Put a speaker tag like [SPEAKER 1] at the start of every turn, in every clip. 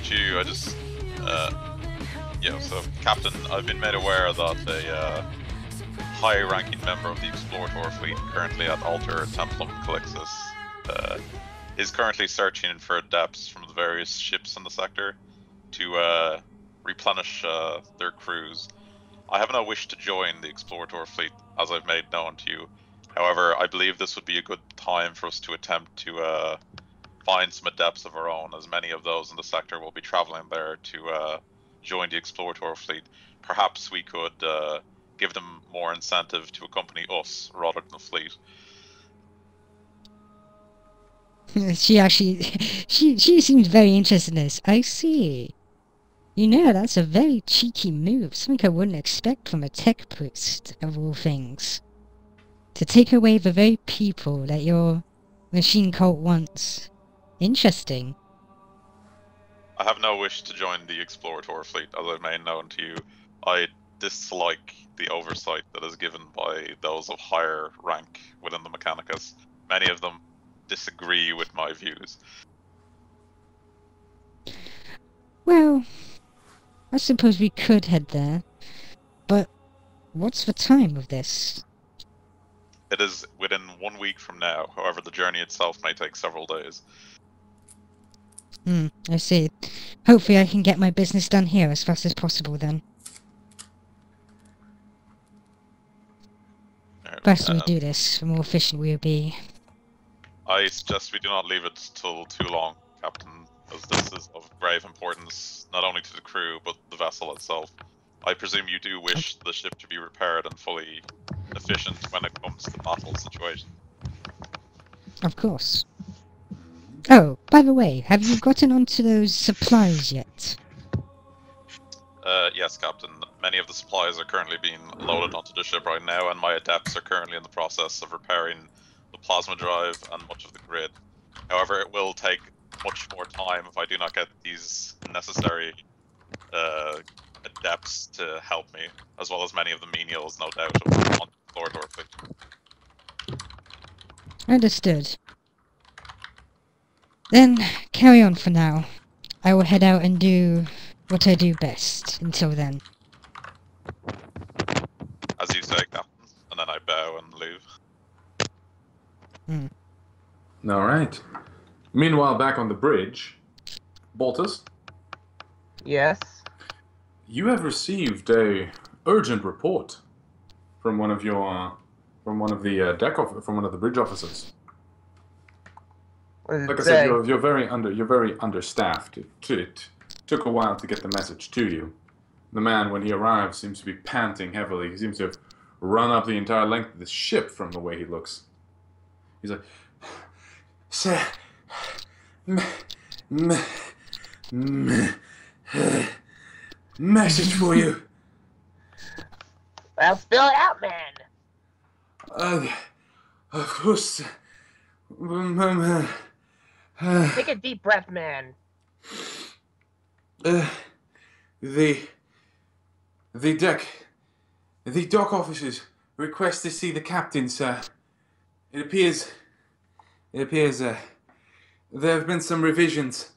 [SPEAKER 1] about you, I just, yeah, so Captain, I've been made aware that a high-ranking member of the Explorator fleet currently at Alter Templum Calixus is currently searching for adepts from the various ships in the sector to replenish their crews. I have no wish to join the Explorator fleet, as I've made known to you. However, I believe this would be a good time for us to attempt to find some adepts of our own, as many of those in the sector will be traveling there to join the Explorator fleet. Perhaps we could give them more incentive to accompany us rather than the fleet.
[SPEAKER 2] She actually, she seems very interested in this. I see. You know, that's a very cheeky move, something I wouldn't expect from a tech priest, of all things. To take away the very people that your machine cult wants. Interesting.
[SPEAKER 1] I have no wish to join the Explorator fleet, as I've made known to you. I dislike the oversight that is given by those of higher rank within the Mechanicus. Many of them disagree with my views.
[SPEAKER 2] Well, I suppose we could head there. But what's the time of this?
[SPEAKER 1] It is within 1 week from now, however the journey itself may take several days.
[SPEAKER 2] I see. Hopefully I can get my business done here as fast as possible then. The faster we do this, the more efficient we will be.
[SPEAKER 1] I suggest we do not leave it till too long, Captain, as this is of grave importance, not only to the crew, but the vessel itself. I presume you do wish the ship to be repaired and fully efficient when it comes to battle situation.
[SPEAKER 2] Of course. Oh, by the way, have you gotten onto those supplies yet?
[SPEAKER 1] Yes, Captain. Many of the supplies are currently being loaded onto the ship right now, and my adepts are currently in the process of repairing the plasma drive and much of the grid. However, it will take much more time if I do not get these necessary adepts to help me, as well as many of the menials, no doubt, on the Explorator fleet.
[SPEAKER 2] Understood. Then, carry on for now. I will head out and do what I do best until then.
[SPEAKER 1] As you say, Captain, and then I bow and leave.
[SPEAKER 3] Alright. Meanwhile, back on the bridge, Boltus?
[SPEAKER 4] Yes?
[SPEAKER 3] You have received a urgent report from one of your, from one of the bridge officers.
[SPEAKER 4] What does it
[SPEAKER 3] Like I
[SPEAKER 4] say?
[SPEAKER 3] said, you're very understaffed. It took a while to get the message to you. The man, when he arrived, seems to be panting heavily. He seems to have run up the entire length of the ship from the way he looks. He's like, "Sir, message for you."
[SPEAKER 4] Well, spill it out, man.
[SPEAKER 3] Of course.
[SPEAKER 4] Take a deep breath, man.
[SPEAKER 3] The dock officers request to see the captain, sir. It appears there have been some revisions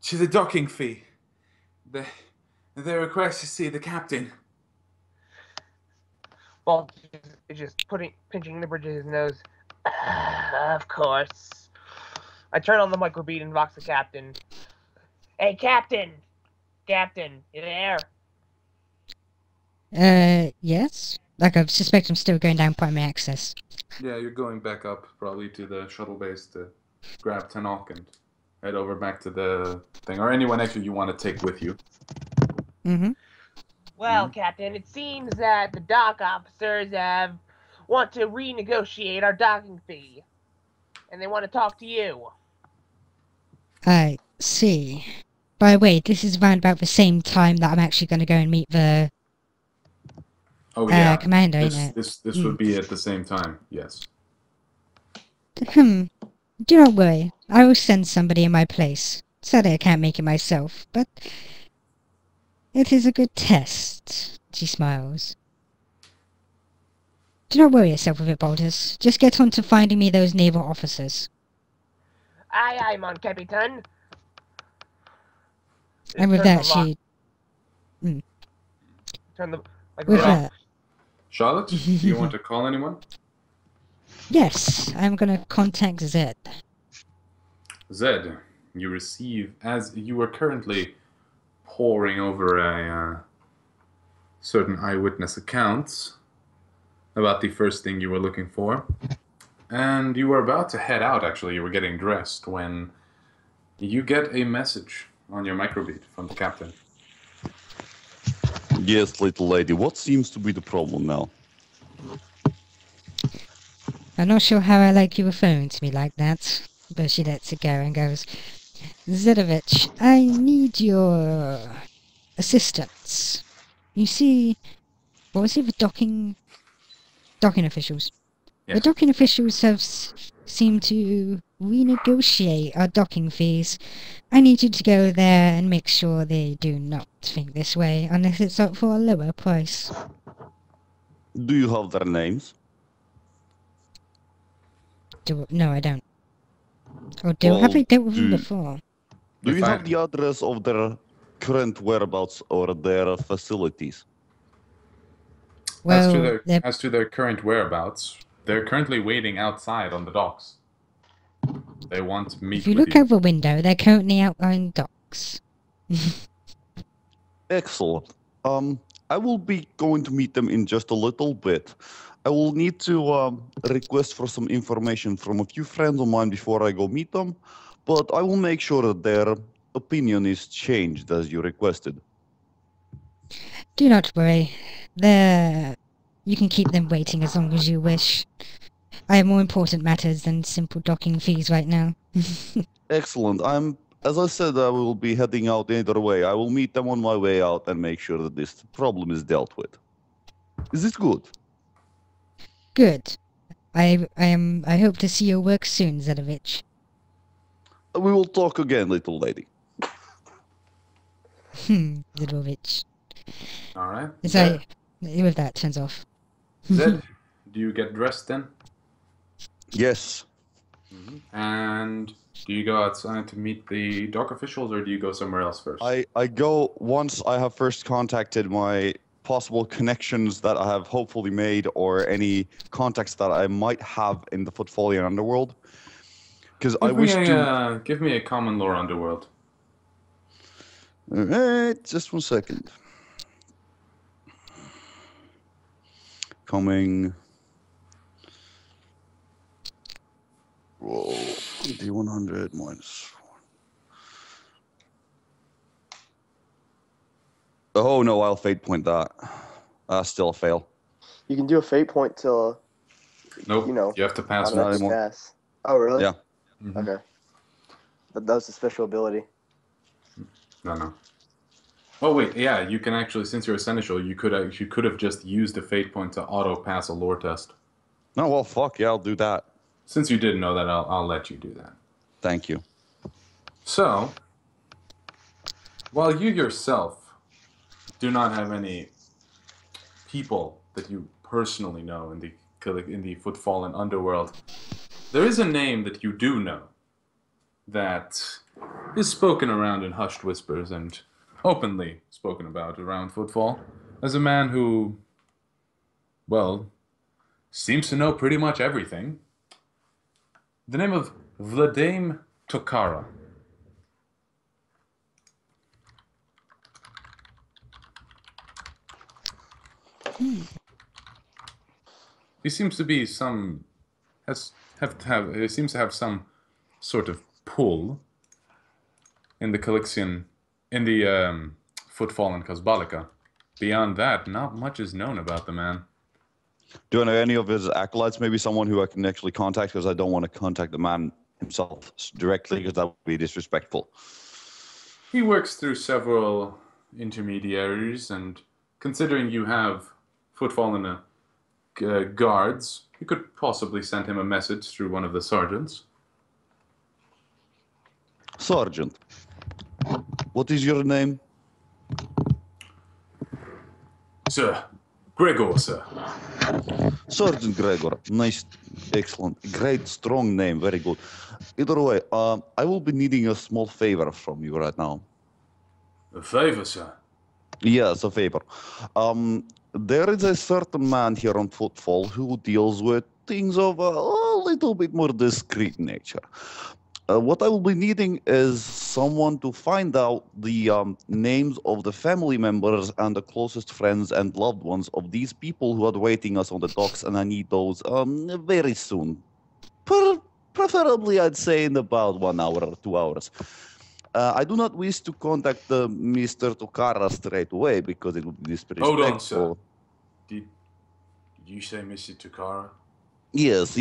[SPEAKER 3] to the docking fee. They request to see the captain.
[SPEAKER 4] Bolt is just pinching the bridge of his nose. Of course. I turn on the microbeat and vox the captain. Hey, Captain! Captain, you there?
[SPEAKER 2] Yes? Like, I suspect I'm still going down primary access.
[SPEAKER 3] Yeah, you're going back up, probably to the shuttle base to grab Tanok and head over back to the thing. Or anyone actually you want to take with you.
[SPEAKER 4] Well, Captain, it seems that the dock officers want to renegotiate our docking fee. And they want to talk to you.
[SPEAKER 2] I see. By the way, this is around about the same time that I'm actually going to go and meet the commander, isn't it?
[SPEAKER 3] This would be at the same time, yes.
[SPEAKER 2] Do not worry. I will send somebody in my place. Sadly, I can't make it myself, but it is a good test. She smiles. Do not worry yourself with it, Baldus. Just get on to finding me those naval officers.
[SPEAKER 4] Aye, aye, mon Capitan.
[SPEAKER 2] And with
[SPEAKER 4] turn
[SPEAKER 2] that,
[SPEAKER 4] the lock.
[SPEAKER 2] she...
[SPEAKER 4] Turn the like
[SPEAKER 2] With
[SPEAKER 4] the
[SPEAKER 2] that...
[SPEAKER 3] Charlotte, do you want to call anyone?
[SPEAKER 2] Yes, I'm gonna contact Zed.
[SPEAKER 3] Zed, you receive, as you are currently poring over a certain eyewitness accounts about the first thing you were looking for, and you were about to head out, actually, you were getting dressed, when you get a message on your microbeat from the captain.
[SPEAKER 5] Yes, little lady, what seems to be the problem now?
[SPEAKER 2] I'm not sure how I like you referring to me like that, but she lets it go and goes, Zedovich, I need your assistance. You see, what was it, the docking officials?
[SPEAKER 3] Yes.
[SPEAKER 2] The docking officials have seemed to renegotiate our docking fees. I need you to go there and make sure they do not think this way unless it's up for a lower price.
[SPEAKER 5] Do you have their names?
[SPEAKER 2] No, I don't. Or have I dealt with them before?
[SPEAKER 5] Do you
[SPEAKER 3] If I-
[SPEAKER 5] have the address of their current whereabouts or their facilities?
[SPEAKER 2] Well,
[SPEAKER 3] as to their current whereabouts, they're currently waiting outside on the docks. They want to meet
[SPEAKER 2] if you
[SPEAKER 3] with
[SPEAKER 2] look out the window, they're currently out on docks.
[SPEAKER 5] Excellent. I will be going to meet them in just a little bit. I will need to request for some information from a few friends of mine before I go meet them, but I will make sure that their opinion is changed as you requested.
[SPEAKER 2] Do not worry. You can keep them waiting as long as you wish. I have more important matters than simple docking fees right now.
[SPEAKER 5] Excellent. As I said, I will be heading out either way. I will meet them on my way out and make sure that this problem is dealt with. Is this good?
[SPEAKER 2] Good. I hope to see your work soon, Zedovich.
[SPEAKER 5] We will talk again, little lady.
[SPEAKER 2] Zedovich.
[SPEAKER 3] Alright.
[SPEAKER 2] So, with that, turns off.
[SPEAKER 3] Zed, do you get dressed then?
[SPEAKER 5] Yes.
[SPEAKER 3] And do you go outside to meet the dock officials, or do you go somewhere else first?
[SPEAKER 5] I go once I have first contacted my possible connections that I have hopefully made or any contacts that I might have in the Footfallian underworld. Because I wish to...
[SPEAKER 3] Give me a common lore underworld.
[SPEAKER 5] Alright, just 1 second. Coming... Roll D100 minus 4. Oh no, I'll fate point that. Still a fail.
[SPEAKER 6] You can do a fate point till,
[SPEAKER 3] Nope.
[SPEAKER 6] you know,
[SPEAKER 3] You have to pass
[SPEAKER 6] on
[SPEAKER 5] Not
[SPEAKER 3] once.
[SPEAKER 6] next
[SPEAKER 5] anymore.
[SPEAKER 6] pass. Oh, really?
[SPEAKER 5] Yeah.
[SPEAKER 6] Okay. But that was a special ability.
[SPEAKER 3] No. Oh wait, yeah. You can actually, since you're a seneschal, you could have just used the fate point to auto pass a lore test.
[SPEAKER 5] No, well, fuck yeah, I'll do that.
[SPEAKER 3] Since you didn't know that, I'll let you do that.
[SPEAKER 5] Thank you.
[SPEAKER 3] So, while you yourself do not have any people that you personally know in the Footfallen underworld, there is a name that you do know that is spoken around in hushed whispers and openly spoken about around Footfall as a man who, well, seems to know pretty much everything. The name of Vladimir Tokara. He seems to be he seems to have some sort of pull in the Calixian, in the Footfallen Kazbalika. Beyond that, not much is known about the man.
[SPEAKER 5] Do I know any of his acolytes? Maybe someone who I can actually contact, because I don't want to contact the man himself directly, because that would be disrespectful.
[SPEAKER 3] He works through several intermediaries, and considering you have Footfallen guards, you could possibly send him a message through one of the sergeants.
[SPEAKER 5] Sergeant, what is your name?
[SPEAKER 3] Sir, Gregor, sir.
[SPEAKER 5] Sergeant Gregor. Nice, excellent, great, strong name, very good. Either way, I will be needing a small favor from you right now.
[SPEAKER 3] A favor, sir.
[SPEAKER 5] Yes, a favor. There is a certain man here on Footfall who deals with things of a little bit more discreet nature. What I will be needing is someone to find out the names of the family members and the closest friends and loved ones of these people who are waiting us on the docks, and I need those very soon. Preferably, I'd say in about 1 hour or 2 hours. I do not wish to contact Mr. Tokara straight away because it would be disrespectful.
[SPEAKER 3] Hold on, sir. Did you say Mr. Takara?
[SPEAKER 5] Yes,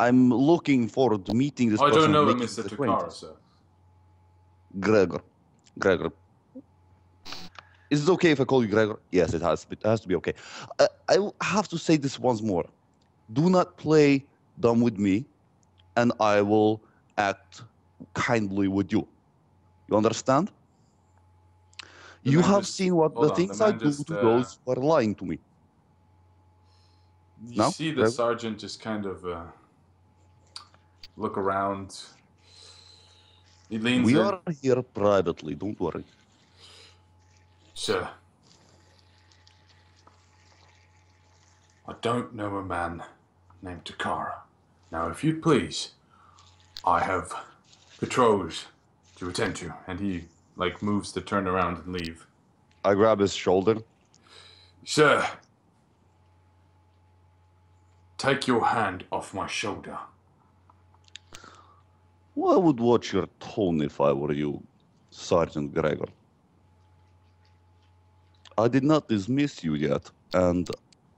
[SPEAKER 5] I'm looking forward to meeting this
[SPEAKER 3] I
[SPEAKER 5] person.
[SPEAKER 3] don't know a
[SPEAKER 5] making
[SPEAKER 3] Mr.
[SPEAKER 5] his
[SPEAKER 3] Takara,
[SPEAKER 5] acquaintance.
[SPEAKER 3] sir.
[SPEAKER 5] Gregor. Is it okay if I call you Gregor? Yes, it has to be okay. I will have to say this once more. Do not play dumb with me, and I will act kindly with you. You understand? You have seen what the things I do to those who are lying to me.
[SPEAKER 3] You
[SPEAKER 5] No?
[SPEAKER 3] see the
[SPEAKER 5] Gregor?
[SPEAKER 3] sergeant just kind of look around. He leans
[SPEAKER 5] We
[SPEAKER 3] in.
[SPEAKER 5] are here privately, don't worry.
[SPEAKER 3] Sir, I don't know a man named Takara. Now, if you'd please, I have patrols to attend to. And he, moves to turn around and leave.
[SPEAKER 5] I grab his shoulder.
[SPEAKER 3] Sir, take your hand off my shoulder.
[SPEAKER 5] Well, I would watch your tone if I were you, Sergeant Gregor. I did not dismiss you yet, and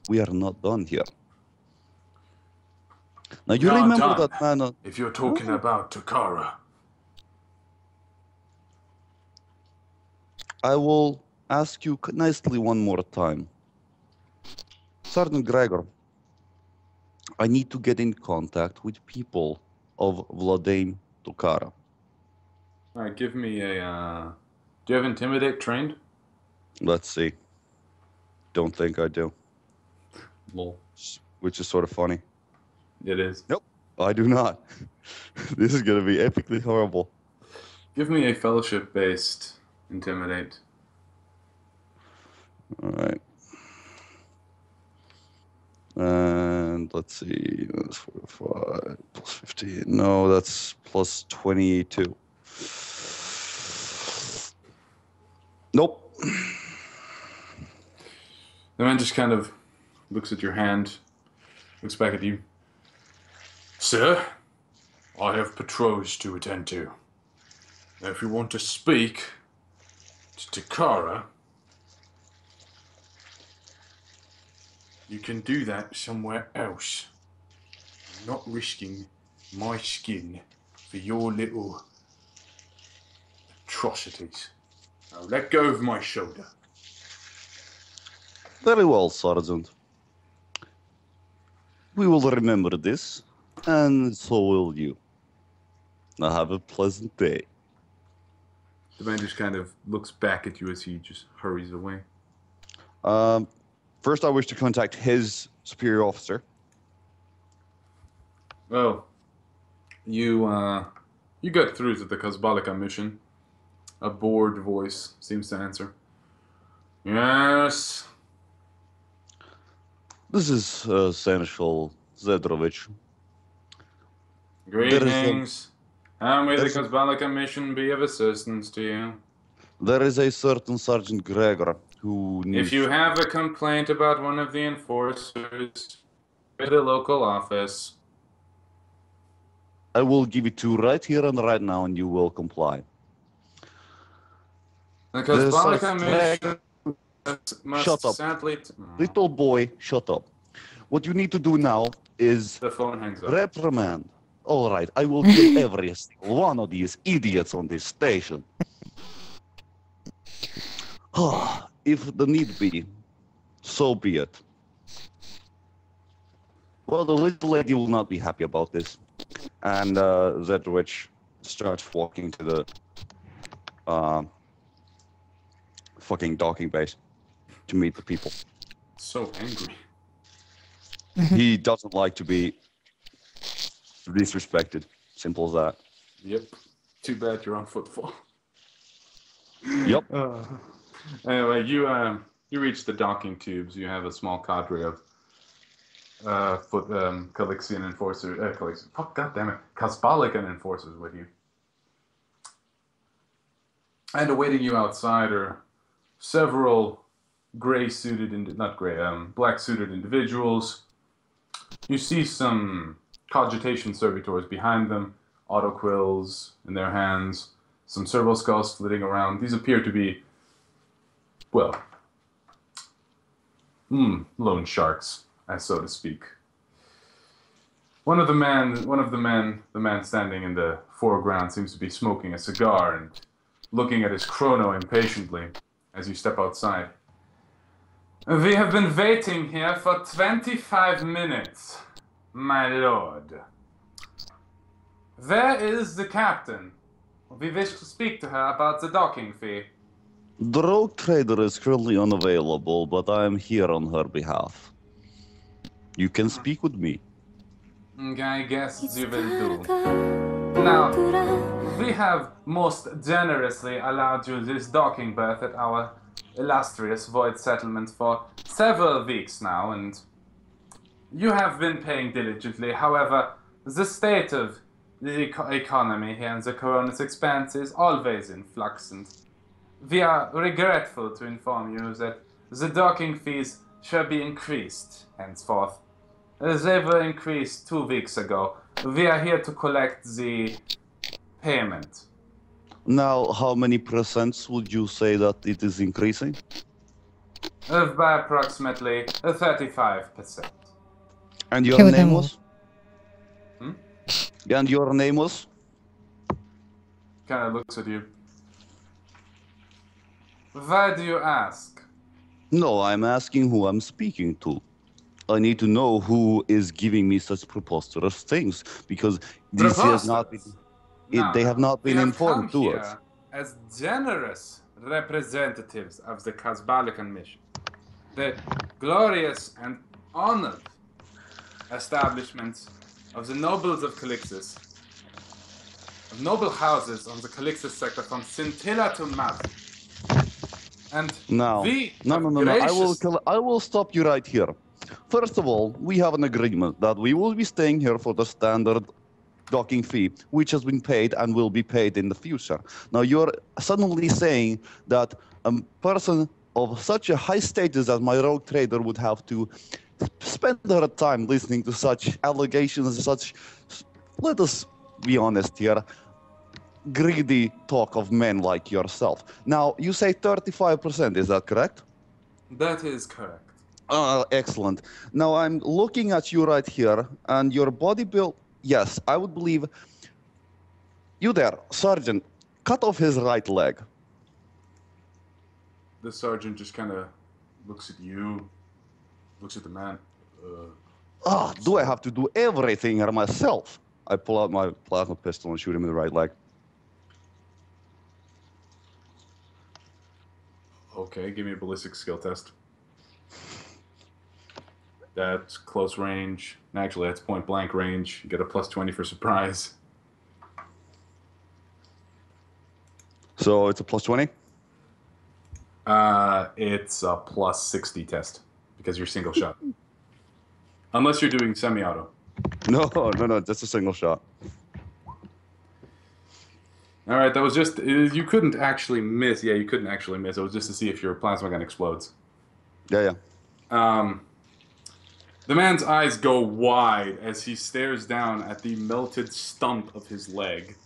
[SPEAKER 5] we are not done here. Now, you
[SPEAKER 3] We are
[SPEAKER 5] remember
[SPEAKER 3] done,
[SPEAKER 5] that man...
[SPEAKER 3] if you're talking about Takara.
[SPEAKER 5] I will ask you nicely one more time. Sergeant Gregor, I need to get in contact with people of Vladimir Takara.
[SPEAKER 3] All right, give me a... do you have Intimidate trained?
[SPEAKER 5] Let's see. Don't think I do.
[SPEAKER 3] Lol.
[SPEAKER 5] Which is sort of funny.
[SPEAKER 3] It is.
[SPEAKER 5] Nope, I do not. This is going to be epically horrible.
[SPEAKER 3] Give me a fellowship-based Intimidate.
[SPEAKER 5] All right. And let's see. That's 45 plus 15. No, that's plus 22. Nope.
[SPEAKER 3] The man just kind of looks at your hand, looks back at you. Sir, I have patrols to attend to. Now, if you want to speak to Takara, you can do that somewhere else. I'm not risking my skin for your little atrocities. Now let go of my shoulder.
[SPEAKER 5] Very well, Sergeant. We will remember this, and so will you. Now have a pleasant day.
[SPEAKER 3] The man just kind of looks back at you as he just hurries away.
[SPEAKER 5] First, I wish to contact his superior officer.
[SPEAKER 3] Well, you got through to the Kazbalika mission. A bored voice seems to answer. Yes.
[SPEAKER 5] This is Seneschal Zedrovich.
[SPEAKER 3] Greetings. How may the Kazbalika mission be of assistance to you?
[SPEAKER 5] There is a certain Sergeant Gregor who needs...
[SPEAKER 3] If you have a complaint about one of the enforcers, go to the local office.
[SPEAKER 5] I will give it to you right here and right now, and you will comply.
[SPEAKER 3] The Kazbalika mission must
[SPEAKER 5] Shut up.
[SPEAKER 3] sadly...
[SPEAKER 5] Little boy, shut up. What you need to do now is
[SPEAKER 3] The phone hangs up.
[SPEAKER 5] reprimand. All right, I will kill every single one of these idiots on this station. If the need be, so be it. Well, the little lady will not be happy about this. And Zedrich starts walking to the fucking docking base to meet the people.
[SPEAKER 3] So angry.
[SPEAKER 5] He doesn't like to be disrespected. Simple as that.
[SPEAKER 3] Yep. Too bad you're on footfall.
[SPEAKER 5] Yep.
[SPEAKER 3] Anyway, you reach the docking tubes. You have a small cadre of Calixian enforcers. Fuck, goddammit, Kasbalican enforcers with you. And awaiting you outside are several black-suited individuals. You see some cogitation servitors behind them, autoquills in their hands, some servo skulls flitting around. These appear to be, well, loan sharks, as so to speak. The man standing in the foreground seems to be smoking a cigar and looking at his chrono impatiently as you step outside. We have been waiting here for 25 minutes, my lord. Where is the captain? We wish to speak to her about the docking fee.
[SPEAKER 5] The rogue trader is currently unavailable, but I am here on her behalf. You can speak with me.
[SPEAKER 3] I guess you will do. Now, we have most generously allowed you this docking berth at our illustrious void settlement for several weeks now, and you have been paying diligently. However, the state of the economy here in the Coronis Expanse is always in flux, and we are regretful to inform you that the docking fees shall be increased henceforth. They were increased 2 weeks ago. We are here to collect the payment.
[SPEAKER 5] Now, how many percents would you say that it is increasing?
[SPEAKER 3] By approximately 35%.
[SPEAKER 5] And your
[SPEAKER 2] Kill them
[SPEAKER 5] name
[SPEAKER 2] all.
[SPEAKER 5] was? And your name was?
[SPEAKER 3] Kind of looks at you. Why do you ask?
[SPEAKER 5] No, I'm asking who I'm speaking to. I need to know who is giving me such preposterous things, because this has not been, they have not been informed to us.
[SPEAKER 3] As generous representatives of the Kasbalican mission, the glorious and honored establishments of the nobles of Calixis, of noble houses on the Calixis sector from Scintilla to Maz. And
[SPEAKER 5] No. I will stop you right here. First of all, we have an agreement that we will be staying here for the standard docking fee, which has been paid and will be paid in the future. Now, you're suddenly saying that a person of such a high status as my rogue trader would have to spend her time listening to such allegations, such, let us be honest here, greedy talk of men like yourself. Now, you say 35%, is that correct?
[SPEAKER 3] That is correct.
[SPEAKER 5] Excellent. Now, I'm looking at you right here, and your body build, yes, I would believe. You there, Sergeant, cut off his right leg.
[SPEAKER 3] The sergeant just kind of looks at you, looks at the man.
[SPEAKER 5] Do I have to do everything here myself? I pull out my plasma pistol and shoot him in the right leg.
[SPEAKER 3] Okay, give me a ballistic skill test. That's close range. Actually, that's point blank range. You get a +20 for surprise.
[SPEAKER 5] So it's a +20?
[SPEAKER 3] It's a +60 test because you're single shot. Unless you're doing semi-auto.
[SPEAKER 5] No, just a single shot.
[SPEAKER 3] All right, that was just, you couldn't actually miss. Yeah, you couldn't actually miss. It was just to see if your plasma gun explodes.
[SPEAKER 5] Yeah.
[SPEAKER 3] The man's eyes go wide as he stares down at the melted stump of his leg.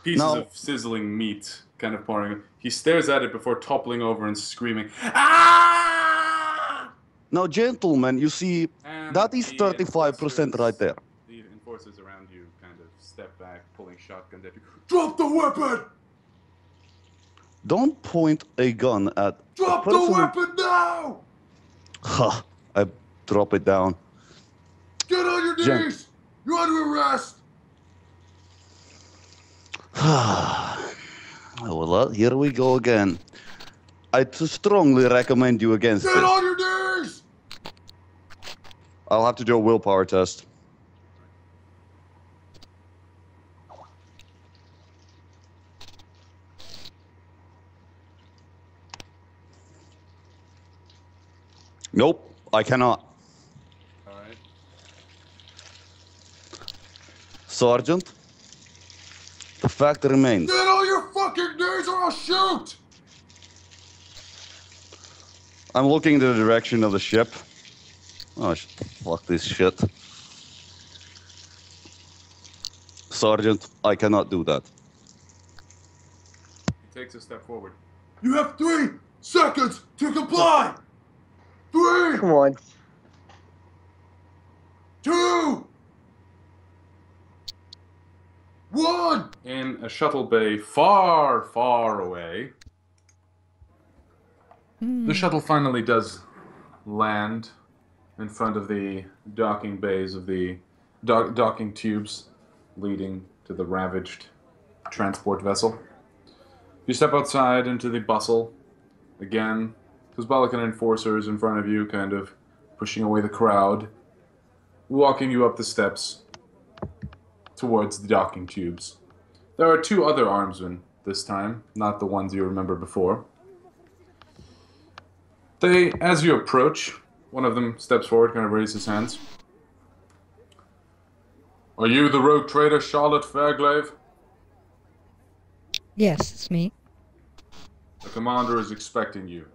[SPEAKER 3] Pieces of sizzling meat kind of pouring. He stares at it before toppling over and screaming, "Ah!"
[SPEAKER 5] Now, gentlemen, you see,
[SPEAKER 3] And
[SPEAKER 5] that is 35% right there.
[SPEAKER 3] The enforcers around you kind of step back, pulling shotguns at you. Drop the weapon!
[SPEAKER 5] Don't point a gun at
[SPEAKER 3] Drop the weapon now!
[SPEAKER 5] Ha! I drop it down.
[SPEAKER 3] Get on your knees! You're under arrest!
[SPEAKER 5] Well, here we go again. I strongly recommend you against
[SPEAKER 3] Get
[SPEAKER 5] this.
[SPEAKER 3] on your knees!
[SPEAKER 5] I'll have to do a willpower test. Nope, I cannot.
[SPEAKER 3] Alright.
[SPEAKER 5] Sergeant, the fact remains.
[SPEAKER 3] Get all your fucking knees or I'll shoot!
[SPEAKER 5] I'm looking in the direction of the ship. Oh, fuck this shit. Sergeant, I cannot do that.
[SPEAKER 3] He takes a step forward. You have 3 seconds to comply! 3,
[SPEAKER 6] Come on.
[SPEAKER 3] 2, 1! In a shuttle bay far, far away, the shuttle finally does land in front of the docking bays of the docking tubes leading to the ravaged transport vessel. You step outside into the bustle. Again, Kuzbalikan enforcers in front of you, kind of pushing away the crowd, walking you up the steps towards the docking tubes. There are 2 other armsmen this time, not the ones you remember before. They, as you approach, one of them steps forward, kind of raises his hands. Are you the rogue trader Charlotte Fairglaive?
[SPEAKER 2] Yes, it's me.
[SPEAKER 3] The commander is expecting you.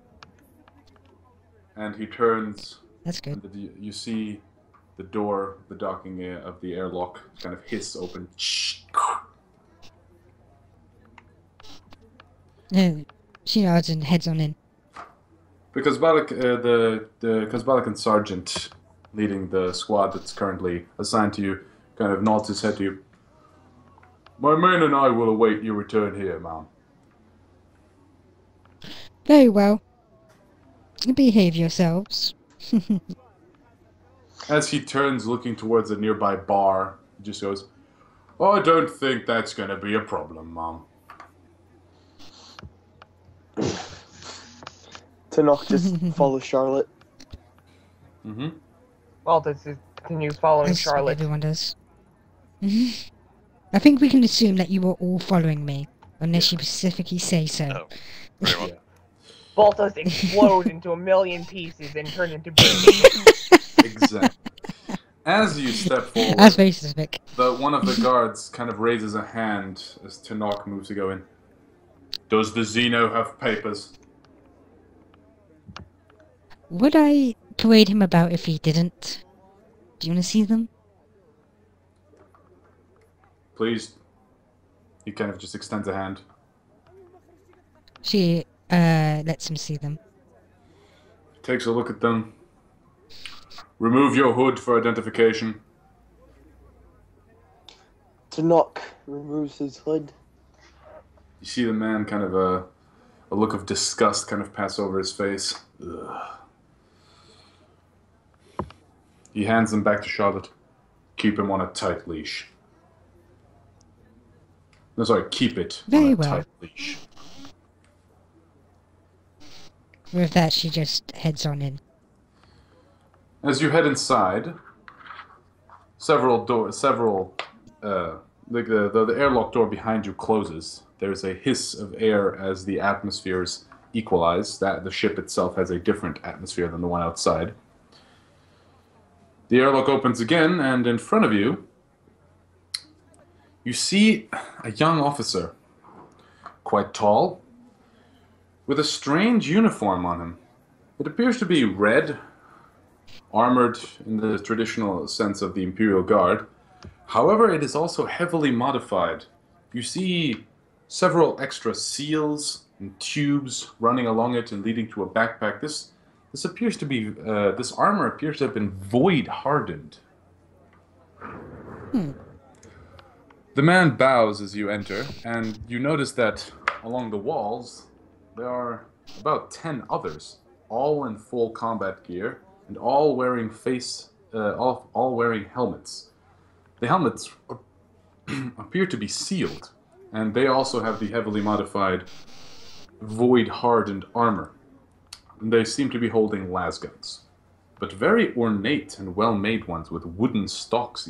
[SPEAKER 3] And he turns,
[SPEAKER 2] That's good.
[SPEAKER 3] and you see the door, the docking of the airlock, kind of hiss open.
[SPEAKER 2] She nods and heads on in.
[SPEAKER 3] Because the Kuzbalikan sergeant leading the squad that's currently assigned to you kind of nods his head to you. My men and I will await your return here, ma'am.
[SPEAKER 2] Very well. Behave yourselves.
[SPEAKER 3] As he turns looking towards a nearby bar, he just goes, I don't think that's going to be a problem, ma'am.
[SPEAKER 6] Tanok just follows Charlotte.
[SPEAKER 3] Mm-hmm.
[SPEAKER 4] Baltus continues following
[SPEAKER 2] That's what
[SPEAKER 4] Charlotte.
[SPEAKER 2] everyone does. I think we can assume that you were all following me, unless you specifically say so.
[SPEAKER 1] Oh, very well.
[SPEAKER 3] Yeah.
[SPEAKER 4] Baltus explodes into a million pieces and turns into baby.
[SPEAKER 3] Exactly. As you step forward,
[SPEAKER 2] That's very specific.
[SPEAKER 3] one of the guards kind of raises a hand as Tanok moves to go in. Does the Xeno have papers?
[SPEAKER 2] Would I parade him about if he didn't? Do you want to see them?
[SPEAKER 3] Please. He kind of just extends a hand.
[SPEAKER 2] She lets him see them.
[SPEAKER 3] Takes a look at them. Remove your hood for identification.
[SPEAKER 6] Tanok removes his hood.
[SPEAKER 3] You see the man kind of a look of disgust kind of pass over his face. Ugh. He hands them back to Charlotte. Keep him on a tight leash. No, sorry, keep it
[SPEAKER 2] Very
[SPEAKER 3] on a
[SPEAKER 2] well.
[SPEAKER 3] tight leash.
[SPEAKER 2] With that, she just heads on in.
[SPEAKER 3] As you head inside, the airlock door behind you closes. There's a hiss of air as the atmospheres equalize. That the ship itself has a different atmosphere than the one outside. The airlock opens again, and in front of you, you see a young officer, quite tall, with a strange uniform on him. It appears to be red, armored in the traditional sense of the Imperial Guard. However, it is also heavily modified. You see several extra seals and tubes running along it and leading to a backpack. This appears to be this armor appears to have been void hardened. The man bows as you enter, and you notice that along the walls there are about 10 others, all in full combat gear and all wearing all wearing helmets. The helmets appear to be sealed, and they also have the heavily modified void-hardened armor. And they seem to be holding lasguns, but very ornate and well-made ones with wooden stocks.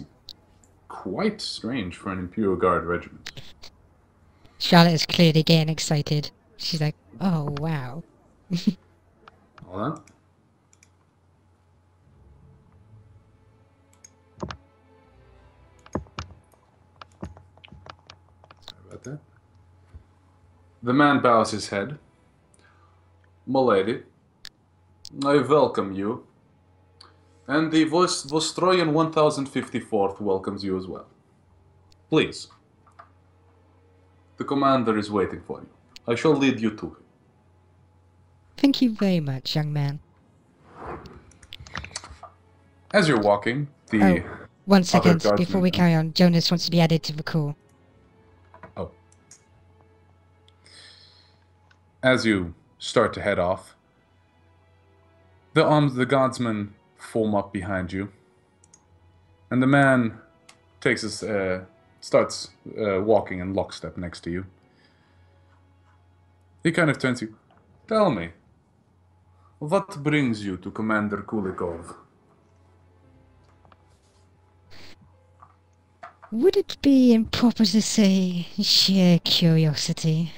[SPEAKER 3] Quite strange for an Imperial Guard regiment.
[SPEAKER 2] Charlotte is clearly getting excited. She's like, oh, wow.
[SPEAKER 3] Hold on. The man bows his head. Milady, I welcome you. And the Vostroyan 1054th welcomes you as well. Please. The commander is waiting for you. I shall lead you to him.
[SPEAKER 2] Thank you very much, young man.
[SPEAKER 3] As you're walking, the
[SPEAKER 2] One second,
[SPEAKER 3] guardsmen-
[SPEAKER 2] before we carry on, Jonas wants to be added to the call.
[SPEAKER 3] Oh. As you start to head off, the guardsmen form up behind you, and the man starts walking in lockstep next to you. He kind of turns to you. Tell me, what brings you to Commander Kulikov?
[SPEAKER 2] Would it be improper to say sheer curiosity?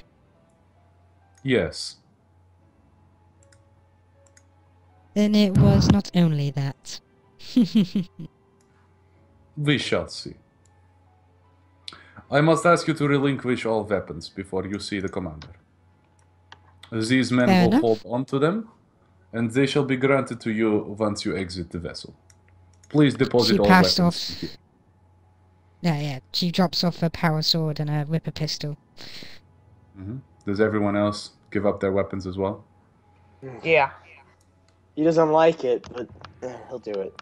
[SPEAKER 3] Yes.
[SPEAKER 2] Then it was not only that.
[SPEAKER 3] We shall see. I must ask you to relinquish all weapons before you see the commander. These men
[SPEAKER 2] Fair
[SPEAKER 3] will
[SPEAKER 2] enough.
[SPEAKER 3] hold on to them, and they shall be granted to you once you exit the vessel. Please deposit
[SPEAKER 2] She
[SPEAKER 3] all
[SPEAKER 2] passed
[SPEAKER 3] weapons
[SPEAKER 2] off.
[SPEAKER 3] here.
[SPEAKER 2] Yeah, she drops off a power sword and a whipper pistol.
[SPEAKER 3] Does everyone else give up their weapons as well?
[SPEAKER 4] Yeah.
[SPEAKER 6] He doesn't like it, but he'll do it.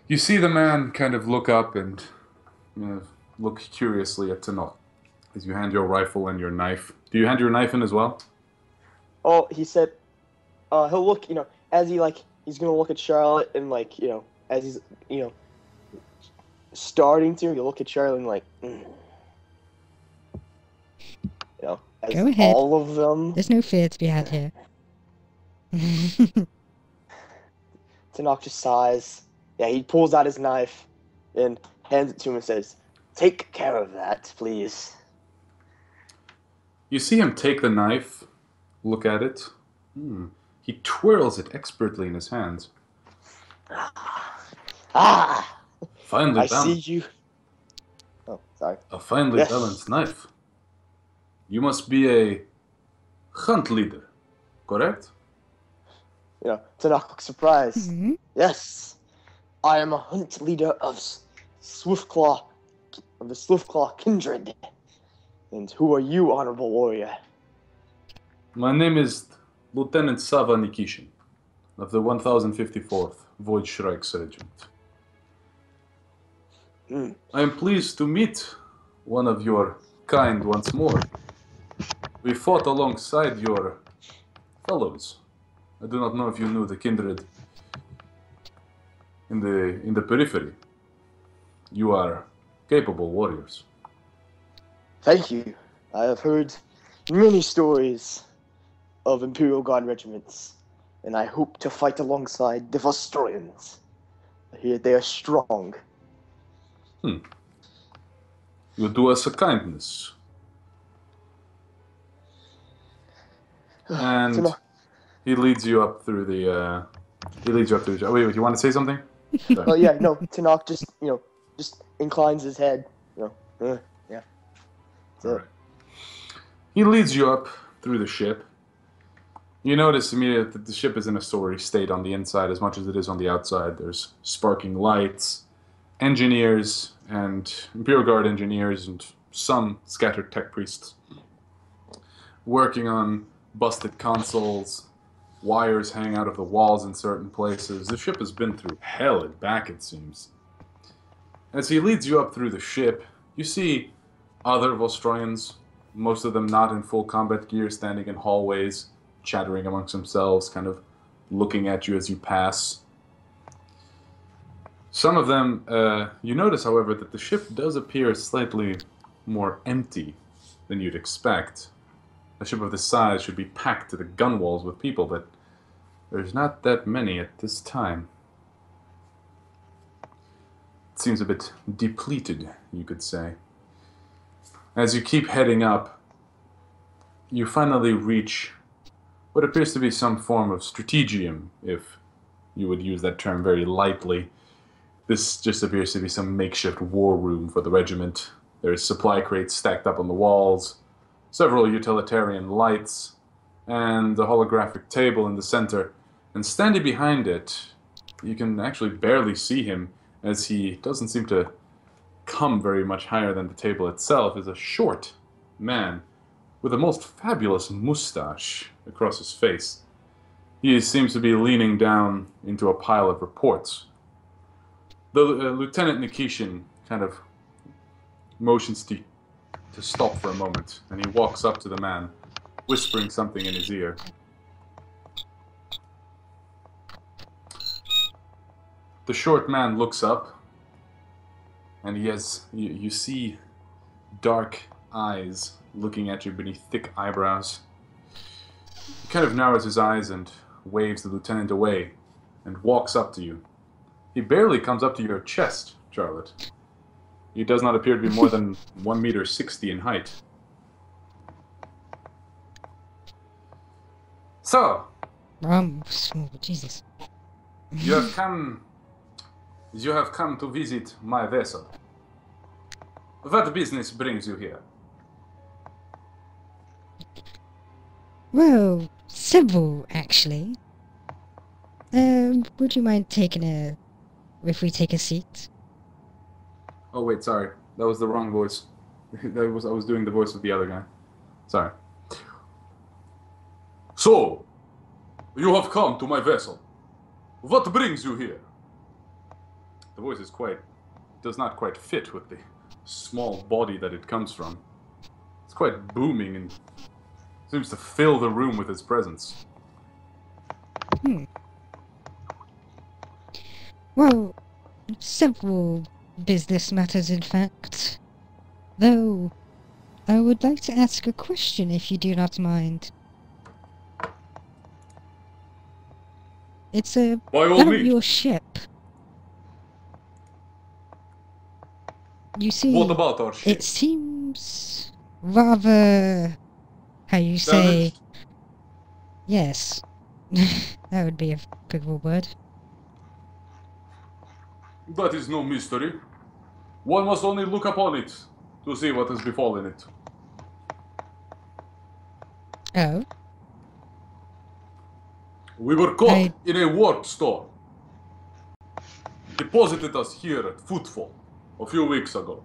[SPEAKER 3] You see the man kind of look up and look curiously at Tanok as you hand your rifle and your knife. Do you hand your knife in as well?
[SPEAKER 6] Oh, he said, he'll look, as he's gonna look at Charlotte and as he's, starting to, he'll look at Charlotte and as
[SPEAKER 2] Go ahead.
[SPEAKER 6] all of them.
[SPEAKER 2] There's no fear to be had here.
[SPEAKER 6] Tanok just sighs. Yeah, he pulls out his knife and hands it to him and says, "Take care of that, please."
[SPEAKER 3] You see him take the knife, look at it. He twirls it expertly in his hands.
[SPEAKER 6] Ah!
[SPEAKER 3] Finely
[SPEAKER 6] I see
[SPEAKER 3] balanced.
[SPEAKER 6] you. Oh, sorry.
[SPEAKER 3] A finely
[SPEAKER 6] Yes.
[SPEAKER 3] balanced knife. You must be a hunt leader, correct?
[SPEAKER 6] Tanok looks surprised.
[SPEAKER 2] Mhm.
[SPEAKER 6] Yes, I am a hunt leader of Swiftclaw, of the Swiftclaw kindred. And who are you, honorable warrior?
[SPEAKER 3] My name is Lieutenant Sava Nikishin of the 1054th Void Shrikes Regiment. I am pleased to meet one of your kind once more. We fought alongside your fellows. I do not know if you knew the kindred in the periphery. You are capable warriors.
[SPEAKER 6] Thank you. I have heard many stories of Imperial Guard regiments, and I hope to fight alongside the Vostroyans. I hear they are strong.
[SPEAKER 3] You do us a kindness. And
[SPEAKER 6] Tanok-
[SPEAKER 3] he leads you up through the. Wait, you want to say something? Sorry.
[SPEAKER 6] Oh yeah, no. Tanok just inclines his head. Yeah. That's
[SPEAKER 3] All
[SPEAKER 6] it.
[SPEAKER 3] right. He leads you up through the ship. You notice immediately that the ship is in a sorry state on the inside as much as it is on the outside. There's sparking lights, engineers, and Imperial Guard engineers, and some scattered tech priests working on busted consoles. Wires hang out of the walls in certain places. The ship has been through hell and back, it seems. As he leads you up through the ship, you see other Vostroyans, most of them not in full combat gear, standing in hallways, chattering amongst themselves, kind of looking at you as you pass. Some of them, you notice, however, that the ship does appear slightly more empty than you'd expect. A ship of this size should be packed to the gunwales with people, but there's not that many at this time. It seems a bit depleted, you could say. As you keep heading up, you finally reach what appears to be some form of strategium, if you would use that term very lightly. This just appears to be some makeshift war room for the regiment. There's supply crates stacked up on the walls, several utilitarian lights, and the holographic table in the center. And standing behind it, you can actually barely see him, as he doesn't seem to come very much higher than the table itself, is a short man with a most fabulous mustache across his face. He seems to be leaning down into a pile of reports. The Lieutenant Nikishin kind of motions to stop for a moment, and he walks up to the man, whispering something in his ear. The short man looks up, and he has, you see dark eyes looking at you beneath thick eyebrows. He kind of narrows his eyes and waves the lieutenant away, and walks up to you. He barely comes up to your chest, Charlotte. He does not appear to be more than 1 meter 60 in height. So,
[SPEAKER 2] Jesus.
[SPEAKER 3] you have come to visit my vessel. What business brings you here?
[SPEAKER 2] Well, several, actually. Would you mind if we take a seat?
[SPEAKER 3] Oh wait, sorry. That was the wrong voice. I was doing the voice of the other guy. Sorry. So, you have come to my vessel. What brings you here? The voice does not quite fit with the small body that it comes from. It's quite booming and seems to fill the room with its presence.
[SPEAKER 2] Well, several business matters, in fact. Though, I would like to ask a question, if you do not mind. It's about your ship. You see,
[SPEAKER 3] What about our ship?
[SPEAKER 2] It seems rather, how you say,
[SPEAKER 3] Damaged?
[SPEAKER 2] yes, that would be a applicable word.
[SPEAKER 3] That is no mystery. One must only look upon it to see what has befallen it.
[SPEAKER 2] Oh?
[SPEAKER 3] We were caught in a warp storm. Deposited us here at Footfall a few weeks ago.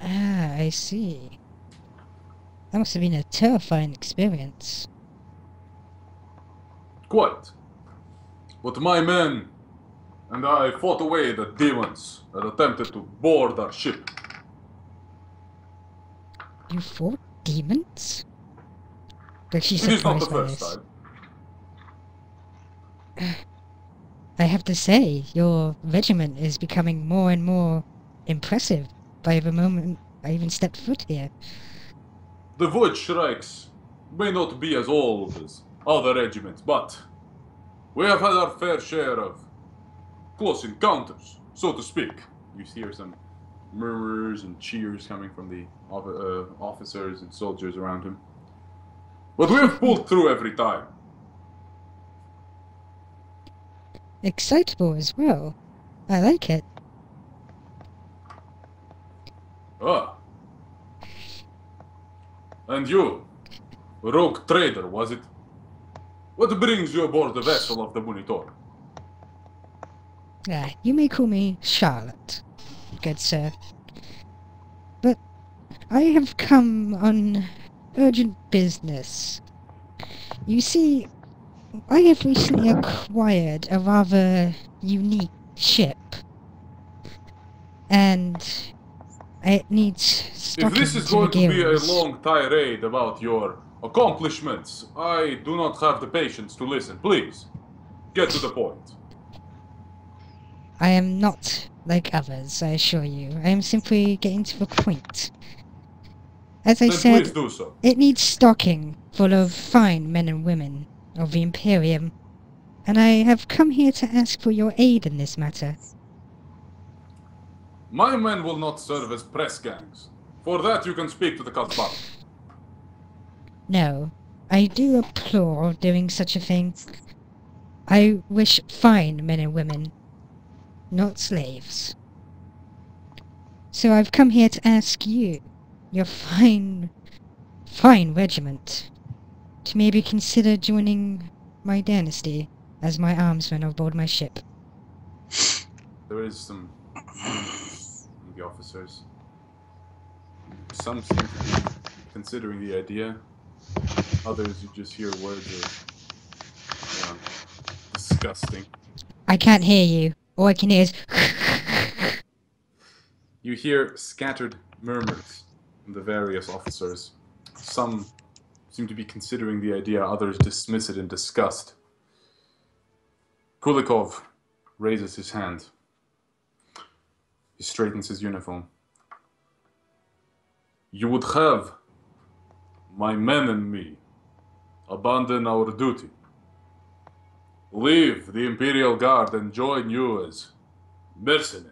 [SPEAKER 2] Ah, I see. That must have been a terrifying experience.
[SPEAKER 3] Quite. But my men and I fought away the demons that attempted to board our ship.
[SPEAKER 2] You fought demons? But she's
[SPEAKER 3] It is not the
[SPEAKER 2] surprised by
[SPEAKER 3] first
[SPEAKER 2] this.
[SPEAKER 3] time.
[SPEAKER 2] I have to say, your regiment is becoming more and more impressive by the moment I even stepped foot here.
[SPEAKER 3] The Void Shrikes may not be as old as other regiments, but we have had our fair share of close encounters, so to speak. You hear some murmurs and cheers coming from the officers and soldiers around him. But we have pulled through every time.
[SPEAKER 2] Excitable as well. I like it.
[SPEAKER 3] Ah. And you, rogue trader, was it? What brings you aboard the vessel of the Monitor?
[SPEAKER 2] Ah, you may call me Charlotte, good sir. But I have come on urgent business. You see, I have recently acquired a rather unique ship. And it needs stocking
[SPEAKER 3] If this is going to be a
[SPEAKER 2] gears.
[SPEAKER 3] long tirade about your accomplishments, I do not have the patience to listen. Please, get to the point.
[SPEAKER 2] I am not like others, I assure you. I am simply getting to the point. As I
[SPEAKER 3] Then
[SPEAKER 2] said,
[SPEAKER 3] please do so.
[SPEAKER 2] it needs stocking full of fine men and women of the Imperium, and I have come here to ask for your aid in this matter.
[SPEAKER 3] My men will not serve as press gangs. For that you can speak to the Kazbara.
[SPEAKER 2] No, I do applaud doing such a thing. I wish fine men and women, not slaves. So I've come here to ask you, your fine regiment to maybe consider joining my dynasty as my armsman aboard my ship.
[SPEAKER 3] There is some movement in the officers. Some seem to be considering the idea. Others, you just hear words of disgusting.
[SPEAKER 2] I can't hear you. All I can hear is...
[SPEAKER 3] You hear scattered murmurs from the various officers. Some seem to be considering the idea, others dismiss it in disgust. Kulikov raises his hand. He straightens his uniform. You would have my men and me abandon our duty, leave the Imperial Guard and join you as mercenaries.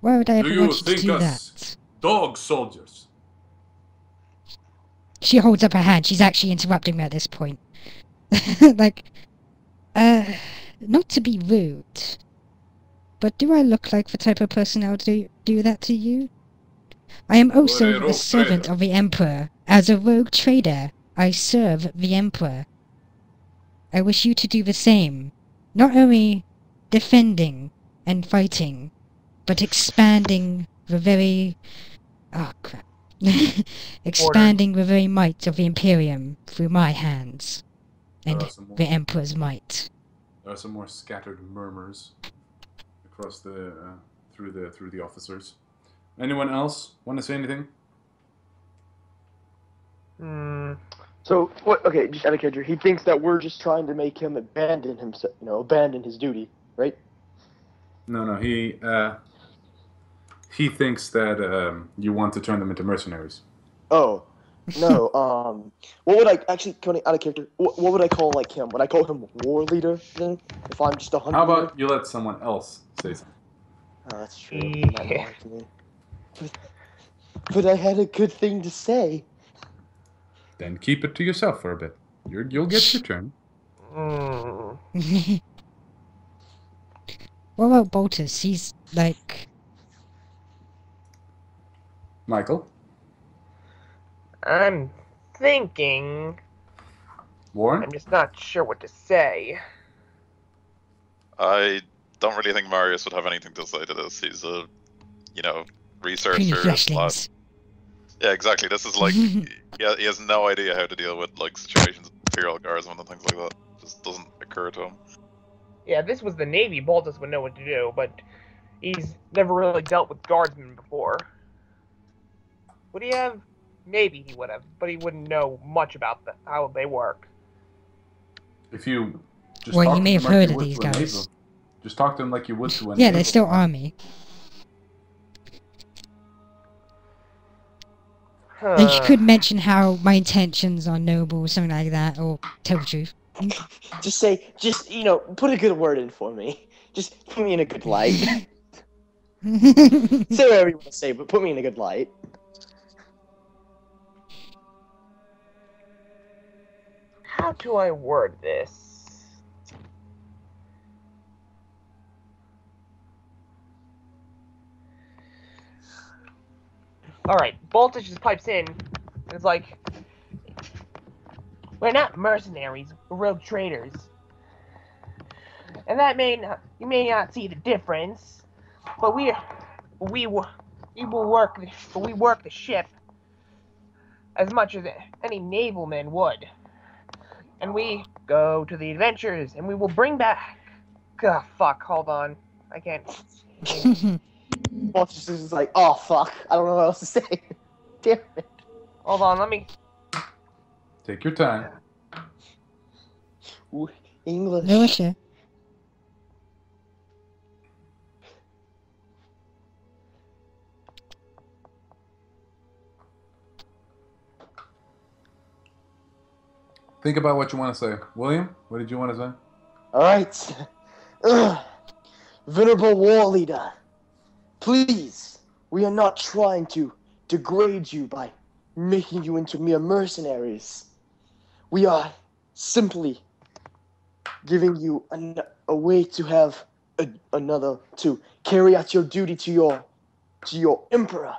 [SPEAKER 2] Why would I ever
[SPEAKER 3] Do you
[SPEAKER 2] want you to
[SPEAKER 3] think
[SPEAKER 2] do
[SPEAKER 3] us
[SPEAKER 2] that?
[SPEAKER 3] dog soldiers?
[SPEAKER 2] She holds up her hand. She's actually interrupting me at this point. Like, not to be rude, but do I look like the type of person that would do that to you? I am also
[SPEAKER 3] You're a rogue
[SPEAKER 2] a servant
[SPEAKER 3] trader.
[SPEAKER 2] of the Emperor. As a rogue trader, I serve the Emperor. I wish you to do the same. Not only defending and fighting, but expanding the very... Oh, crap. Expanding the very might of the Imperium through my hands. And
[SPEAKER 3] There are some more.
[SPEAKER 2] the Emperor's might.
[SPEAKER 3] There are some more scattered murmurs across the through the officers. Anyone else want to say anything?
[SPEAKER 6] So what? Okay, just out of character, he thinks that we're just trying to make him abandon himself, abandon his duty, right?
[SPEAKER 3] No. He thinks that you want to turn them into mercenaries.
[SPEAKER 6] Oh, no. What would I actually, Tony, out of character? What would I call like him? Would I call him war leader then? If I'm just a hunter?
[SPEAKER 3] How about you let someone else say something?
[SPEAKER 6] Oh, that's true.
[SPEAKER 4] Yeah.
[SPEAKER 6] But I had a good thing to say.
[SPEAKER 3] Then keep it to yourself for a bit. You'll get your turn.
[SPEAKER 2] What about Boltus? He's like...
[SPEAKER 3] Michael?
[SPEAKER 4] I'm thinking.
[SPEAKER 3] Warren?
[SPEAKER 4] I'm just not sure what to say.
[SPEAKER 1] I don't really think Marius would have anything to say to this. He's a,
[SPEAKER 2] puny
[SPEAKER 1] researcher.
[SPEAKER 2] fleshlings.
[SPEAKER 1] Yeah, exactly. This is like, he has no idea how to deal with like situations with Imperial Guardsmen and things like that. Just doesn't occur to him.
[SPEAKER 4] Yeah, if this was the Navy, Baltus would know what to do, but he's never really dealt with guardsmen before. Would he have? Maybe he would have, but he wouldn't know much about how they work.
[SPEAKER 3] If you just
[SPEAKER 2] Well,
[SPEAKER 3] talk
[SPEAKER 2] you
[SPEAKER 3] to
[SPEAKER 2] may
[SPEAKER 3] them
[SPEAKER 2] have
[SPEAKER 3] like
[SPEAKER 2] heard
[SPEAKER 3] you
[SPEAKER 2] of
[SPEAKER 3] would
[SPEAKER 2] these
[SPEAKER 3] to a
[SPEAKER 2] guys.
[SPEAKER 3] naval. Just talk to them like you would to a
[SPEAKER 2] Yeah,
[SPEAKER 3] naval.
[SPEAKER 2] they're still army. Like, you could mention how my intentions are noble or something like that, or tell the truth.
[SPEAKER 6] Just put a good word in for me. Just put me in a good light. Say whatever you want to say, but put me in a good light.
[SPEAKER 4] How do I word this? Alright, Baltus just pipes in, and it's like, we're not mercenaries, we're rogue traders. And that you may not see the difference, but we work the ship as much as any naval man would. And we go to the adventures, and we will bring back... God, fuck, hold on. I can't...
[SPEAKER 6] Baltus just is like, oh fuck, I don't know what else to say. Damn it.
[SPEAKER 4] Hold on, let me...
[SPEAKER 3] Take your time.
[SPEAKER 6] Ooh, English.
[SPEAKER 2] No issue.
[SPEAKER 3] Think about what you want to say. William, what did you want to say?
[SPEAKER 6] Alright. Venerable war leader, please, we are not trying to degrade you by making you into mere mercenaries. We are simply giving you a way to have another to carry out your duty to your emperor,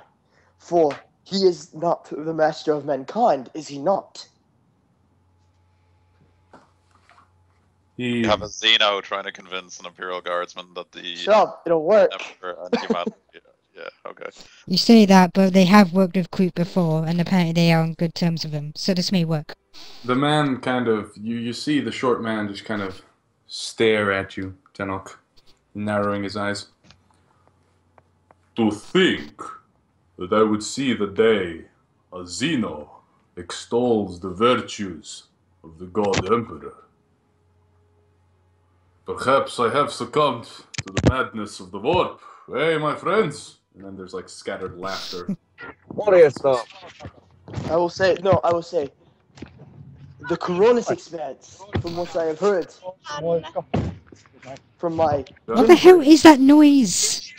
[SPEAKER 6] for he is not the master of mankind, is he not?
[SPEAKER 1] You have a Xeno trying to convince an Imperial Guardsman that the
[SPEAKER 6] Shut up, it'll work.
[SPEAKER 1] Emperor and humanity. Yeah, okay.
[SPEAKER 2] You say that, but they have worked with Kroot before, and apparently they are on good terms with him, so this may work.
[SPEAKER 3] The man kind of, you see the short man just kind of stare at you, Tenok, narrowing his eyes. To think that I would see the day a Xeno extols the virtues of the God Emperor. Perhaps I have succumbed to the madness of the warp. Hey, my friends! And then there's like scattered laughter.
[SPEAKER 7] What is up?
[SPEAKER 6] I will say, the Coronis expanse, from what I have heard, from my...
[SPEAKER 2] What the hell is that noise?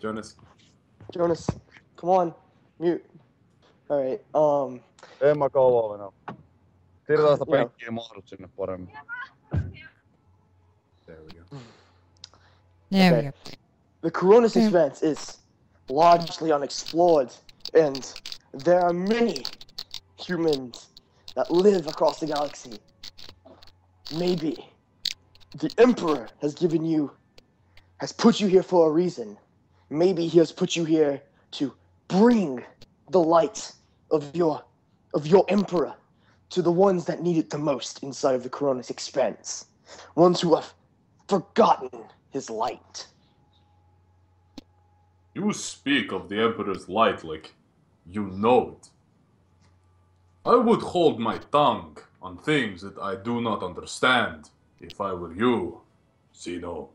[SPEAKER 3] Jonas.
[SPEAKER 6] Jonas, come on, mute. Alright,
[SPEAKER 7] En mä kauan enää. Siirretään sitä
[SPEAKER 6] Joo.
[SPEAKER 7] penkkiä mahdot sinne paremmin.
[SPEAKER 3] There we go.
[SPEAKER 2] There we
[SPEAKER 6] Okay.
[SPEAKER 2] go.
[SPEAKER 6] The Coronis
[SPEAKER 2] Yeah.
[SPEAKER 6] expanse is largely unexplored, and there are many humans that live across the galaxy. Maybe the Emperor has put you here for a reason. Maybe he has put you here to bring the light of your Emperor to the ones that need it the most inside of the Coronis expanse. Ones who have forgotten his light.
[SPEAKER 3] You speak of the Emperor's light like you know it. I would hold my tongue on things that I do not understand if I were you, Xeno.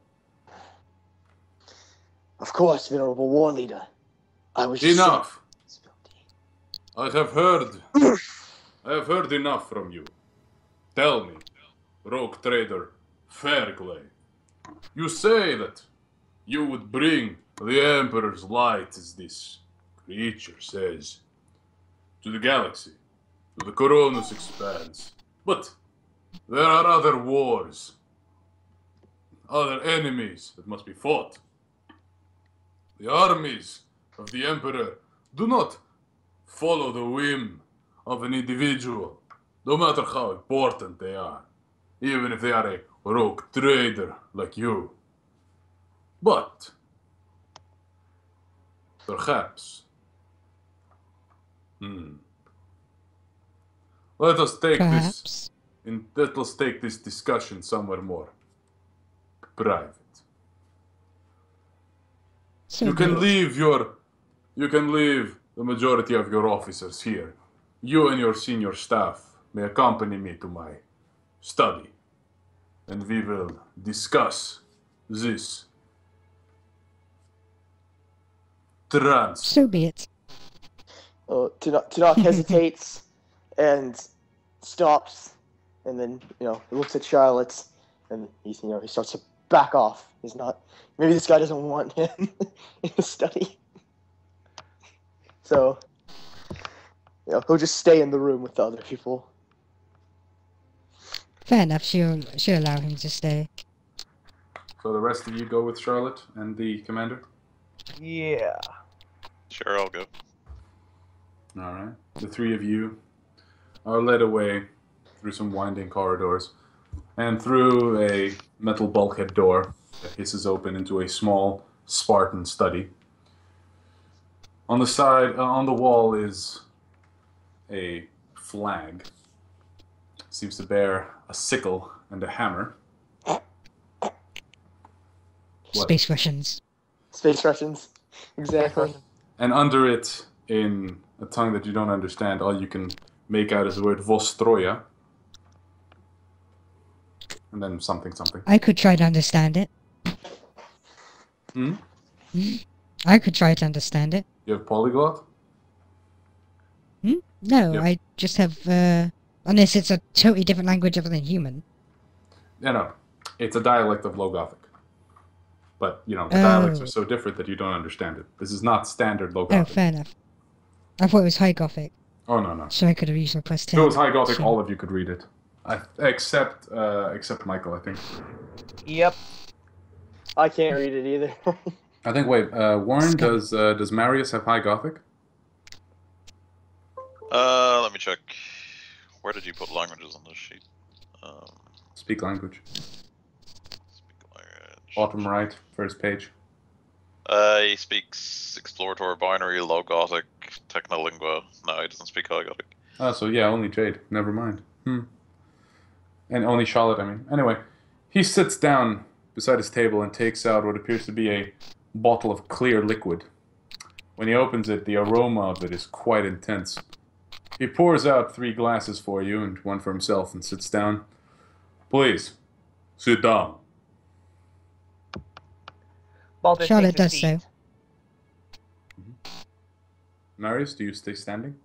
[SPEAKER 6] Of course, Venerable War Leader. I was
[SPEAKER 3] Enough! I have heard enough from you. Tell me, rogue trader Fairglade, you say that you would bring the Emperor's light, as this creature says, to the galaxy, to the Coronis expanse. But there are other wars, other enemies that must be fought. The armies of the Emperor do not follow the whim of an individual, no matter how important they are, even if they are a rogue trader like you. But perhaps, let us take
[SPEAKER 2] Perhaps.
[SPEAKER 3] let us take this discussion somewhere more private.
[SPEAKER 2] So
[SPEAKER 3] You can
[SPEAKER 2] good.
[SPEAKER 3] leave the majority of your officers here. You and your senior staff may accompany me to my study, and we will discuss this
[SPEAKER 2] So be it.
[SPEAKER 6] Tanakh hesitates and stops, and then looks at Charlotte, and he starts to back off. He's not. Maybe this guy doesn't want him in the study, so he'll just stay in the room with the other people.
[SPEAKER 2] Fair enough, she'll allow him to stay.
[SPEAKER 3] So the rest of you go with Charlotte and the commander?
[SPEAKER 7] Yeah.
[SPEAKER 1] Sure, I'll go.
[SPEAKER 3] Alright. The three of you are led away through some winding corridors and through a metal bulkhead door that hisses open into a small Spartan study. On the side, on the wall is a flag. Seems to bear a sickle and a hammer. What?
[SPEAKER 2] Space Russians.
[SPEAKER 6] Space Russians, exactly.
[SPEAKER 3] And under it, in a tongue that you don't understand, all you can make out is the word Vostroya. And then something.
[SPEAKER 2] I could try to understand it.
[SPEAKER 3] Hmm?
[SPEAKER 2] I could try to understand it.
[SPEAKER 3] You have polyglot?
[SPEAKER 2] No,
[SPEAKER 3] Yep.
[SPEAKER 2] I just have, unless it's a totally different language other than human.
[SPEAKER 3] No. It's a dialect of Low Gothic. But, the dialects are so different that you don't understand it. This is not standard Low
[SPEAKER 2] Oh,
[SPEAKER 3] Gothic.
[SPEAKER 2] fair enough. I thought it was High Gothic,
[SPEAKER 3] Oh, no.
[SPEAKER 2] so I could have used my plus
[SPEAKER 3] If
[SPEAKER 2] 10.
[SPEAKER 3] it was High Gothic,
[SPEAKER 2] Sure.
[SPEAKER 3] all of you could read it. Except Michael, I think.
[SPEAKER 4] Yep.
[SPEAKER 6] I can't read it either.
[SPEAKER 3] I think. Wait, Warren, does Marius have High Gothic?
[SPEAKER 1] Let me check. Where did you put languages on this sheet?
[SPEAKER 3] Speak language.
[SPEAKER 1] Speak language.
[SPEAKER 3] Bottom right, first page.
[SPEAKER 1] He speaks Explorator, Binary, Low Gothic, Technolingua. No, he doesn't speak High Gothic.
[SPEAKER 3] Oh, so yeah, only Jade. Never mind. And only Charlotte, I mean. Anyway, he sits down beside his table and takes out what appears to be a bottle of clear liquid. When he opens it, the aroma of it is quite intense. He pours out 3 glasses for you and one for himself and sits down. Please, sit down.
[SPEAKER 4] Baltus
[SPEAKER 2] Charlotte
[SPEAKER 4] takes a
[SPEAKER 2] does so.
[SPEAKER 4] seat.
[SPEAKER 3] Marius, do you stay standing?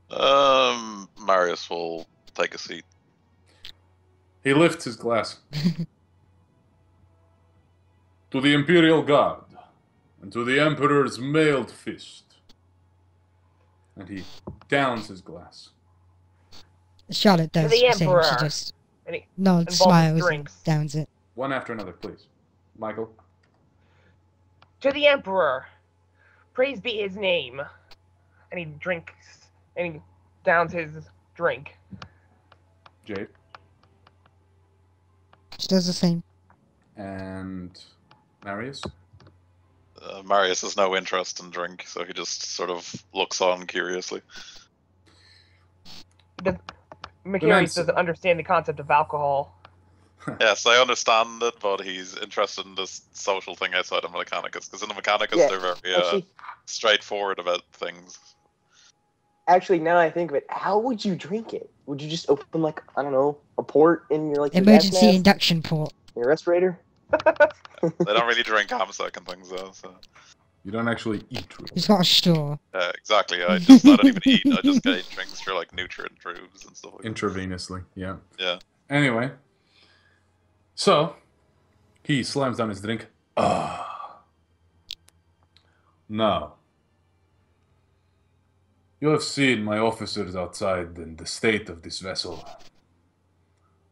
[SPEAKER 1] Marius will take a seat.
[SPEAKER 3] He lifts his glass. To the Imperial Guard, and to the Emperor's mailed fist. And he downs his glass.
[SPEAKER 2] Charlotte does
[SPEAKER 4] the
[SPEAKER 2] the same. She
[SPEAKER 4] Emperor.
[SPEAKER 2] just
[SPEAKER 4] And he,
[SPEAKER 2] nods,
[SPEAKER 4] Baltus
[SPEAKER 2] smiles, and
[SPEAKER 4] drinks.
[SPEAKER 2] downs it.
[SPEAKER 3] One after another, please. Michael.
[SPEAKER 4] To the Emperor, praise be his name. And he drinks, and he downs his drink.
[SPEAKER 3] Jade.
[SPEAKER 2] She does the same.
[SPEAKER 3] And Marius.
[SPEAKER 1] Marius has no interest in drink, so he just sort of looks on curiously.
[SPEAKER 4] Macarius doesn't understand the concept of alcohol.
[SPEAKER 1] Yes, I understand it, but he's interested in this social thing outside of Mechanicus, because in the Mechanicus
[SPEAKER 6] Yeah,
[SPEAKER 1] they're very
[SPEAKER 6] actually-
[SPEAKER 1] straightforward about things.
[SPEAKER 6] Actually, now I think of it, how would you drink it? Would you just open, like, I don't know, a port in your, like, your gas
[SPEAKER 2] Emergency
[SPEAKER 6] mask,
[SPEAKER 2] induction port.
[SPEAKER 6] your respirator?
[SPEAKER 1] They don't really drink Hamsack and things though, so...
[SPEAKER 3] You don't actually eat.
[SPEAKER 2] He's got a straw.
[SPEAKER 1] Exactly, I don't even eat, I just get drinks for like nutrient tubes and stuff like that.
[SPEAKER 3] Intravenously, yeah.
[SPEAKER 1] Yeah.
[SPEAKER 3] Anyway. So, he slams down his drink. Now, you have seen my officers outside and the state of this vessel.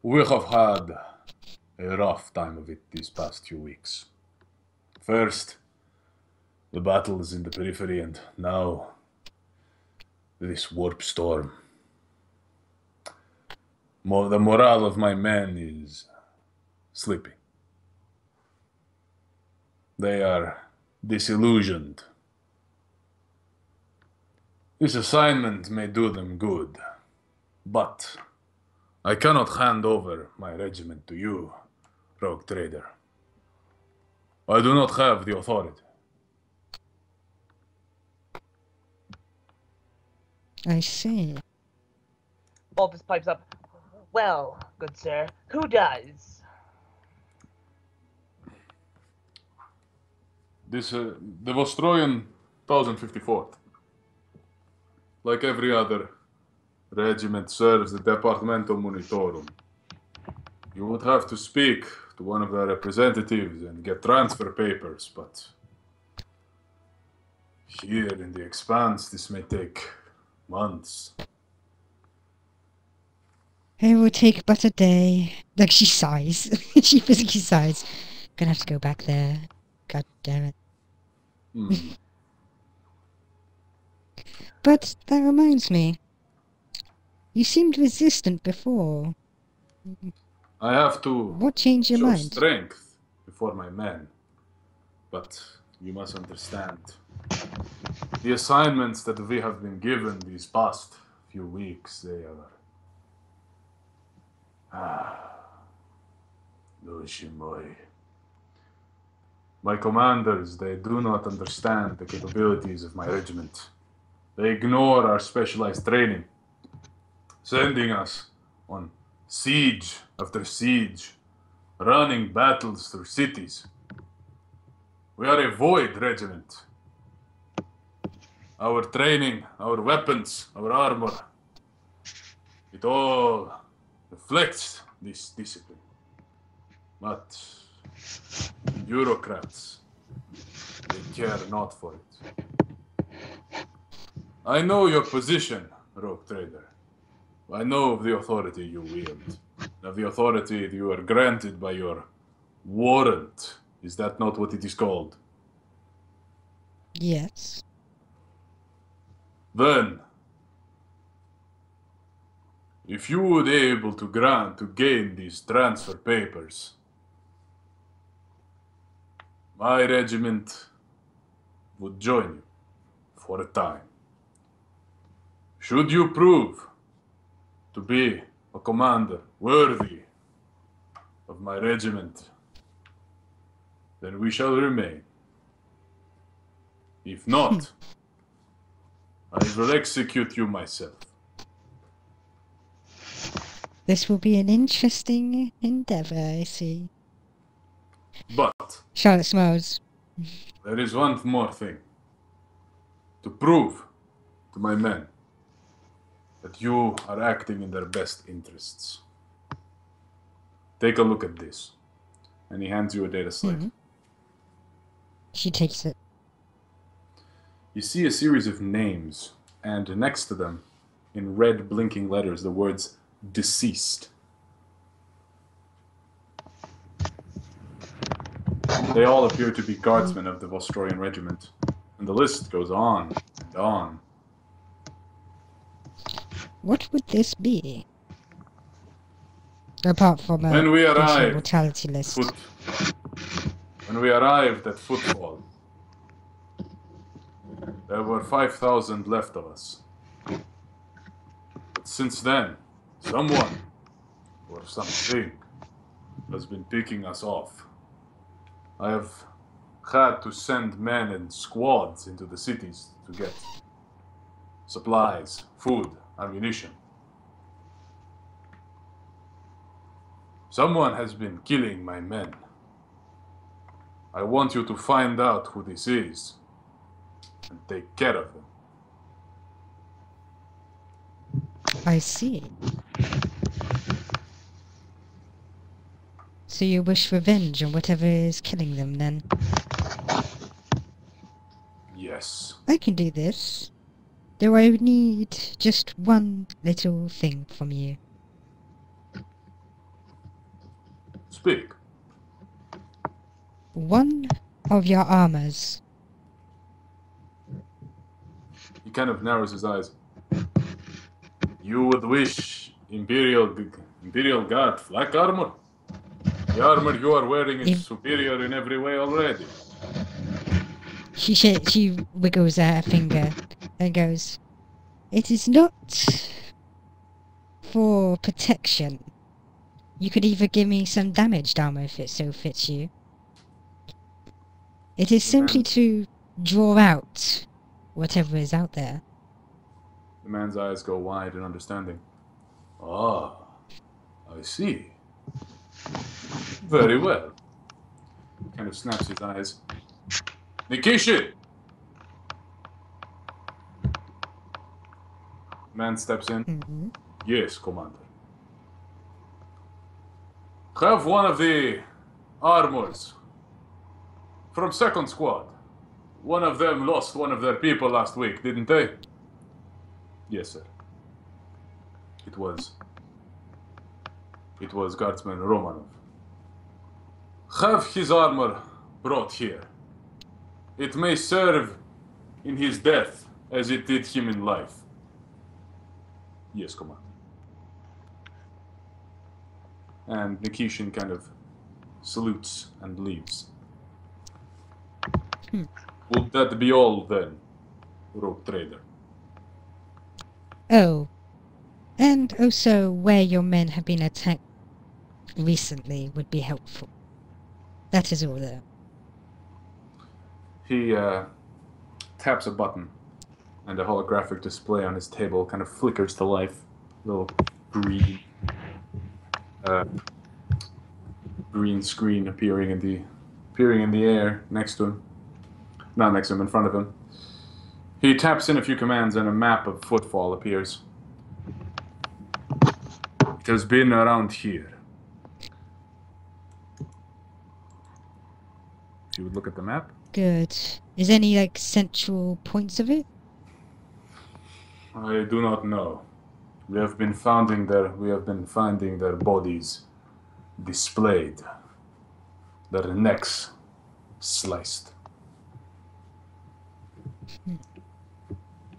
[SPEAKER 3] We have had a rough time of it these past few weeks. First, the battle is in the periphery, and now this warp storm. The morale of my men is slipping. They are disillusioned. This assignment may do them good, but I cannot hand over my regiment to you, rogue trader. I do not have the authority.
[SPEAKER 2] I see.
[SPEAKER 4] Baltus pipes up. Well, good sir, who does?
[SPEAKER 3] This, the Vostroyan 1054th. Like every other regiment serves the Departamental Monitorum. You would have to speak to one of their representatives and get transfer papers, but here in the Expanse, this may take months.
[SPEAKER 2] It will take but a day. Like, she sighs. She physically sighs. Gonna have to go back there. God damn it. But that reminds me. You seemed resistant before.
[SPEAKER 3] I have to
[SPEAKER 2] What changed your
[SPEAKER 3] show
[SPEAKER 2] mind?
[SPEAKER 3] strength before my men, but you must understand. The assignments that we have been given these past few weeks, they are... Lushimoy. My commanders, they do not understand the capabilities of my regiment. They ignore our specialized training, sending us on siege after siege, running battles through cities. We are a void regiment. Our training, our weapons, our armor, it all reflects this discipline. But bureaucrats, they care not for it. I know your position, rogue trader. I know of the authority you wield, of the authority that you are granted by your warrant Is that not what it is called?
[SPEAKER 2] Yes.
[SPEAKER 3] Then, if you would able to gain these transfer papers, my regiment would join you for a time. Should you prove to be a commander worthy of my regiment, then we shall remain. If not, I will execute you myself.
[SPEAKER 2] This will be an interesting endeavour, I see.
[SPEAKER 3] But
[SPEAKER 2] Charlotte smiles.
[SPEAKER 3] there is one more thing. To prove to my men that you are acting in their best interests. Take a look at this. And he hands you a data slate.
[SPEAKER 2] Mhm. She takes it.
[SPEAKER 3] You see a series of names, and next to them, in red blinking letters, the words deceased. They all appear to be guardsmen of the Vostroyan regiment, and the list goes on and on.
[SPEAKER 2] What would this be? Apart from a
[SPEAKER 3] When we
[SPEAKER 2] potential
[SPEAKER 3] arrived,
[SPEAKER 2] mortality list.
[SPEAKER 3] When we arrived at Footfall, there were 5,000 left of us. But since then, someone or something has been picking us off. I have had to send men in squads into the cities to get supplies, food, ammunition. Someone has been killing my men. I want you to find out who this is and take care of him.
[SPEAKER 2] I see. So you wish revenge on whatever is killing them, then?
[SPEAKER 3] Yes.
[SPEAKER 2] I can do this. Though I would need just one little thing from you.
[SPEAKER 3] Speak.
[SPEAKER 2] One of your armors.
[SPEAKER 3] He kind of narrows his eyes. You would wish Imperial Guard flak armor? The armor you are wearing is superior in every way already.
[SPEAKER 2] She wiggles her finger and goes, "It is not for protection. You could either give me some damaged armor if it so fits you. It is simply to draw out whatever is out there."
[SPEAKER 3] The man's eyes go wide in understanding. Ah, I see. Very well. Kind of snaps his eyes. Nikishin! Man steps in.
[SPEAKER 2] Mhm.
[SPEAKER 3] Yes, Commander. Have one of the armors from second squad. One of them lost one of their people last week, didn't they? Yes, sir. It was Guardsman Romanov. Have his armor brought here. It may serve in his death as it did him in life. Yes, Commander. And Nikishin kind of salutes and leaves. Would that be all then, rogue trader?
[SPEAKER 2] Oh, and also where your men have been attacked recently would be helpful. That is all there.
[SPEAKER 3] He taps a button, and a holographic display on his table kind of flickers to life. Little green, green screen appearing in the air next to him. Not next to him, in front of him. He taps in a few commands, and a map of Footfall appears. It has been around here. If you would look at the map.
[SPEAKER 2] Good. Is any, like, central points of it?
[SPEAKER 3] I do not know. We have been finding their bodies displayed, their necks sliced.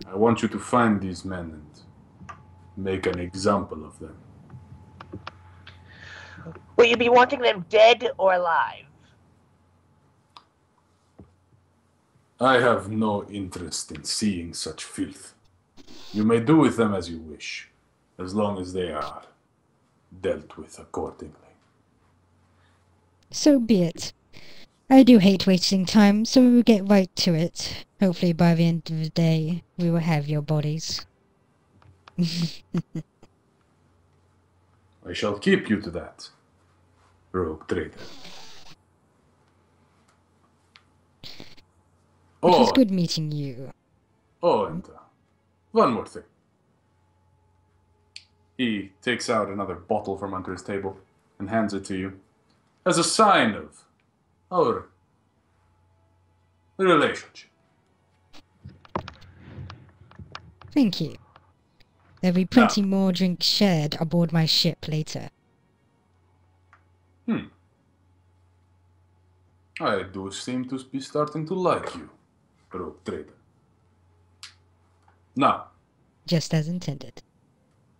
[SPEAKER 3] I want you to find these men and make an example of them.
[SPEAKER 4] Will you be wanting them dead or alive?
[SPEAKER 3] I have no interest in seeing such filth. You may do with them as you wish, as long as they are dealt with accordingly.
[SPEAKER 2] So be it. I do hate wasting time, so we will get right to it. Hopefully by the end of the day, we will have your bodies.
[SPEAKER 3] I shall keep you to that, rogue trader.
[SPEAKER 2] It was
[SPEAKER 3] Oh,
[SPEAKER 2] good meeting you.
[SPEAKER 3] and one more thing. He takes out another bottle from under his table and hands it to you as a sign of our relationship.
[SPEAKER 2] Thank you. There'll be plenty more drinks shared aboard my ship later.
[SPEAKER 3] I do seem to be starting to like you, rogue trader. Now,
[SPEAKER 2] Just as intended.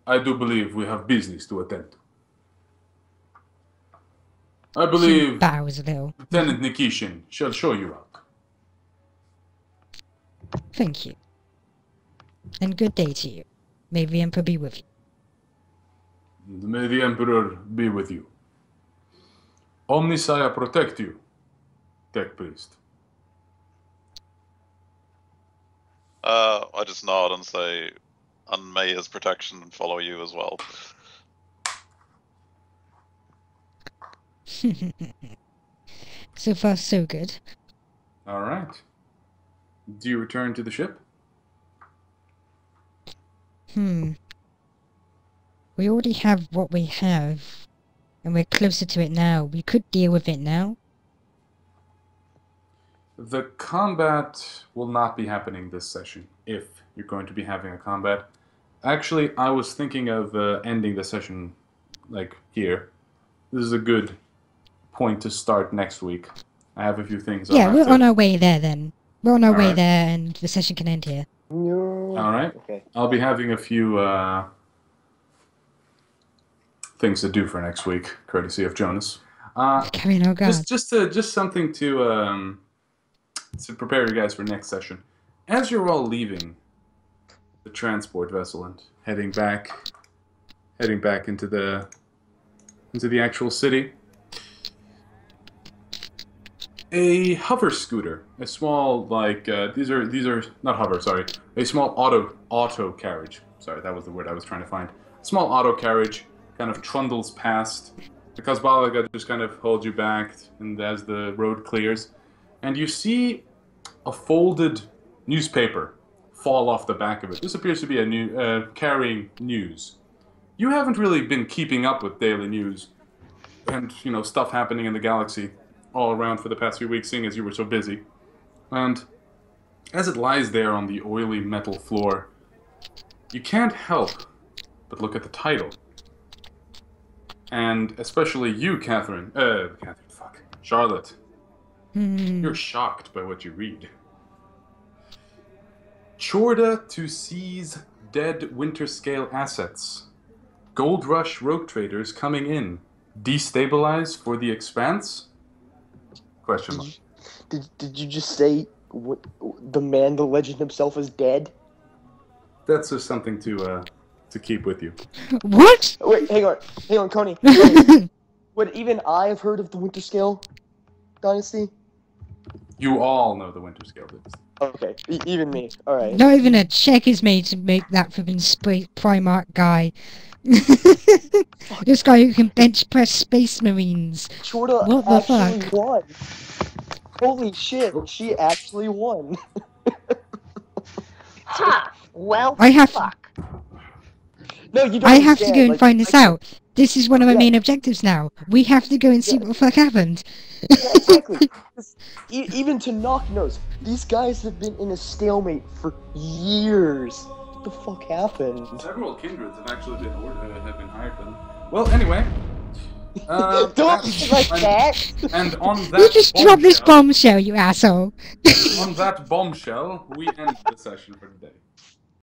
[SPEAKER 3] I do believe we have business to attend to. I
[SPEAKER 2] She
[SPEAKER 3] believe
[SPEAKER 2] bows a little.
[SPEAKER 3] Lieutenant Nikishin shall show you out.
[SPEAKER 2] Thank you. And good day to you. May the Emperor be with you.
[SPEAKER 3] May the Emperor be with you. Omnisaya protect you, Tech Priest.
[SPEAKER 1] I just nod and say, and may his protection follow you as well.
[SPEAKER 2] So far, so good.
[SPEAKER 3] All right. Do you return to the ship?
[SPEAKER 2] We already have what we have, and we're closer to it now. We could deal with it now.
[SPEAKER 3] The combat will not be happening this session, if you're going to be having a combat. Actually, I was thinking of ending the session, like, here. This is a good point to start next week. I have a few things.
[SPEAKER 2] Yeah, we're on our way there then. We're on our way
[SPEAKER 3] Alright.
[SPEAKER 2] there, and the session can end here.
[SPEAKER 6] No.
[SPEAKER 3] All right.
[SPEAKER 6] Okay.
[SPEAKER 3] I'll be having a few things to do for next week, courtesy of Jonas.
[SPEAKER 2] Carrying our guard.
[SPEAKER 3] Just something to prepare you guys for next session. As you're all leaving the transport vessel and heading back into the actual city, a hover scooter, a small these are not hover, sorry, a small auto carriage. Sorry, that was the word I was trying to find. Small auto carriage kind of trundles past. The Kazbalaga just kind of holds you back, and as the road clears, and you see a folded newspaper fall off the back of it. This appears to be a carrying news. You haven't really been keeping up with daily news and, stuff happening in the galaxy all around for the past few weeks, seeing as you were so busy. And as it lies there on the oily metal floor, you can't help but look at the title. And especially you, Charlotte. You're shocked by what you read. Chorda to seize dead Winterscale assets. Gold Rush rogue traders coming in. Destabilize for the Expanse? Question mark.
[SPEAKER 6] Did you just say the man, the legend himself, is dead?
[SPEAKER 3] That's just something to keep with you.
[SPEAKER 2] What?
[SPEAKER 6] Wait, hang on, Coney. Would even I have heard of the Winterscale dynasty?
[SPEAKER 3] You all know the Winterscale dynasty.
[SPEAKER 6] Okay, even me. All right.
[SPEAKER 2] Not even a check is made to make that flipping Primarch guy. This guy who can bench press space marines.
[SPEAKER 6] Chorda
[SPEAKER 2] What the
[SPEAKER 6] actually
[SPEAKER 2] fuck?
[SPEAKER 6] won. Holy shit, she actually won.
[SPEAKER 4] Ha! Well,
[SPEAKER 2] I have-
[SPEAKER 4] fuck.
[SPEAKER 6] No, you don't
[SPEAKER 2] I have to
[SPEAKER 6] understand,
[SPEAKER 2] go and
[SPEAKER 6] like,
[SPEAKER 2] find this out. This is one of my
[SPEAKER 6] Yeah.
[SPEAKER 2] main objectives now. We have to go and see
[SPEAKER 6] Yeah.
[SPEAKER 2] what the fuck happened.
[SPEAKER 6] Yeah, exactly. Even to knock knows, these guys have been in a stalemate for years. What the fuck happened?
[SPEAKER 3] Several kindreds have actually been hired them. Well, anyway,
[SPEAKER 6] Don't be like that!
[SPEAKER 3] And on that
[SPEAKER 2] You just dropped this
[SPEAKER 3] bombshell,
[SPEAKER 2] bombshell, you asshole.
[SPEAKER 3] on that bombshell, we end the session for today.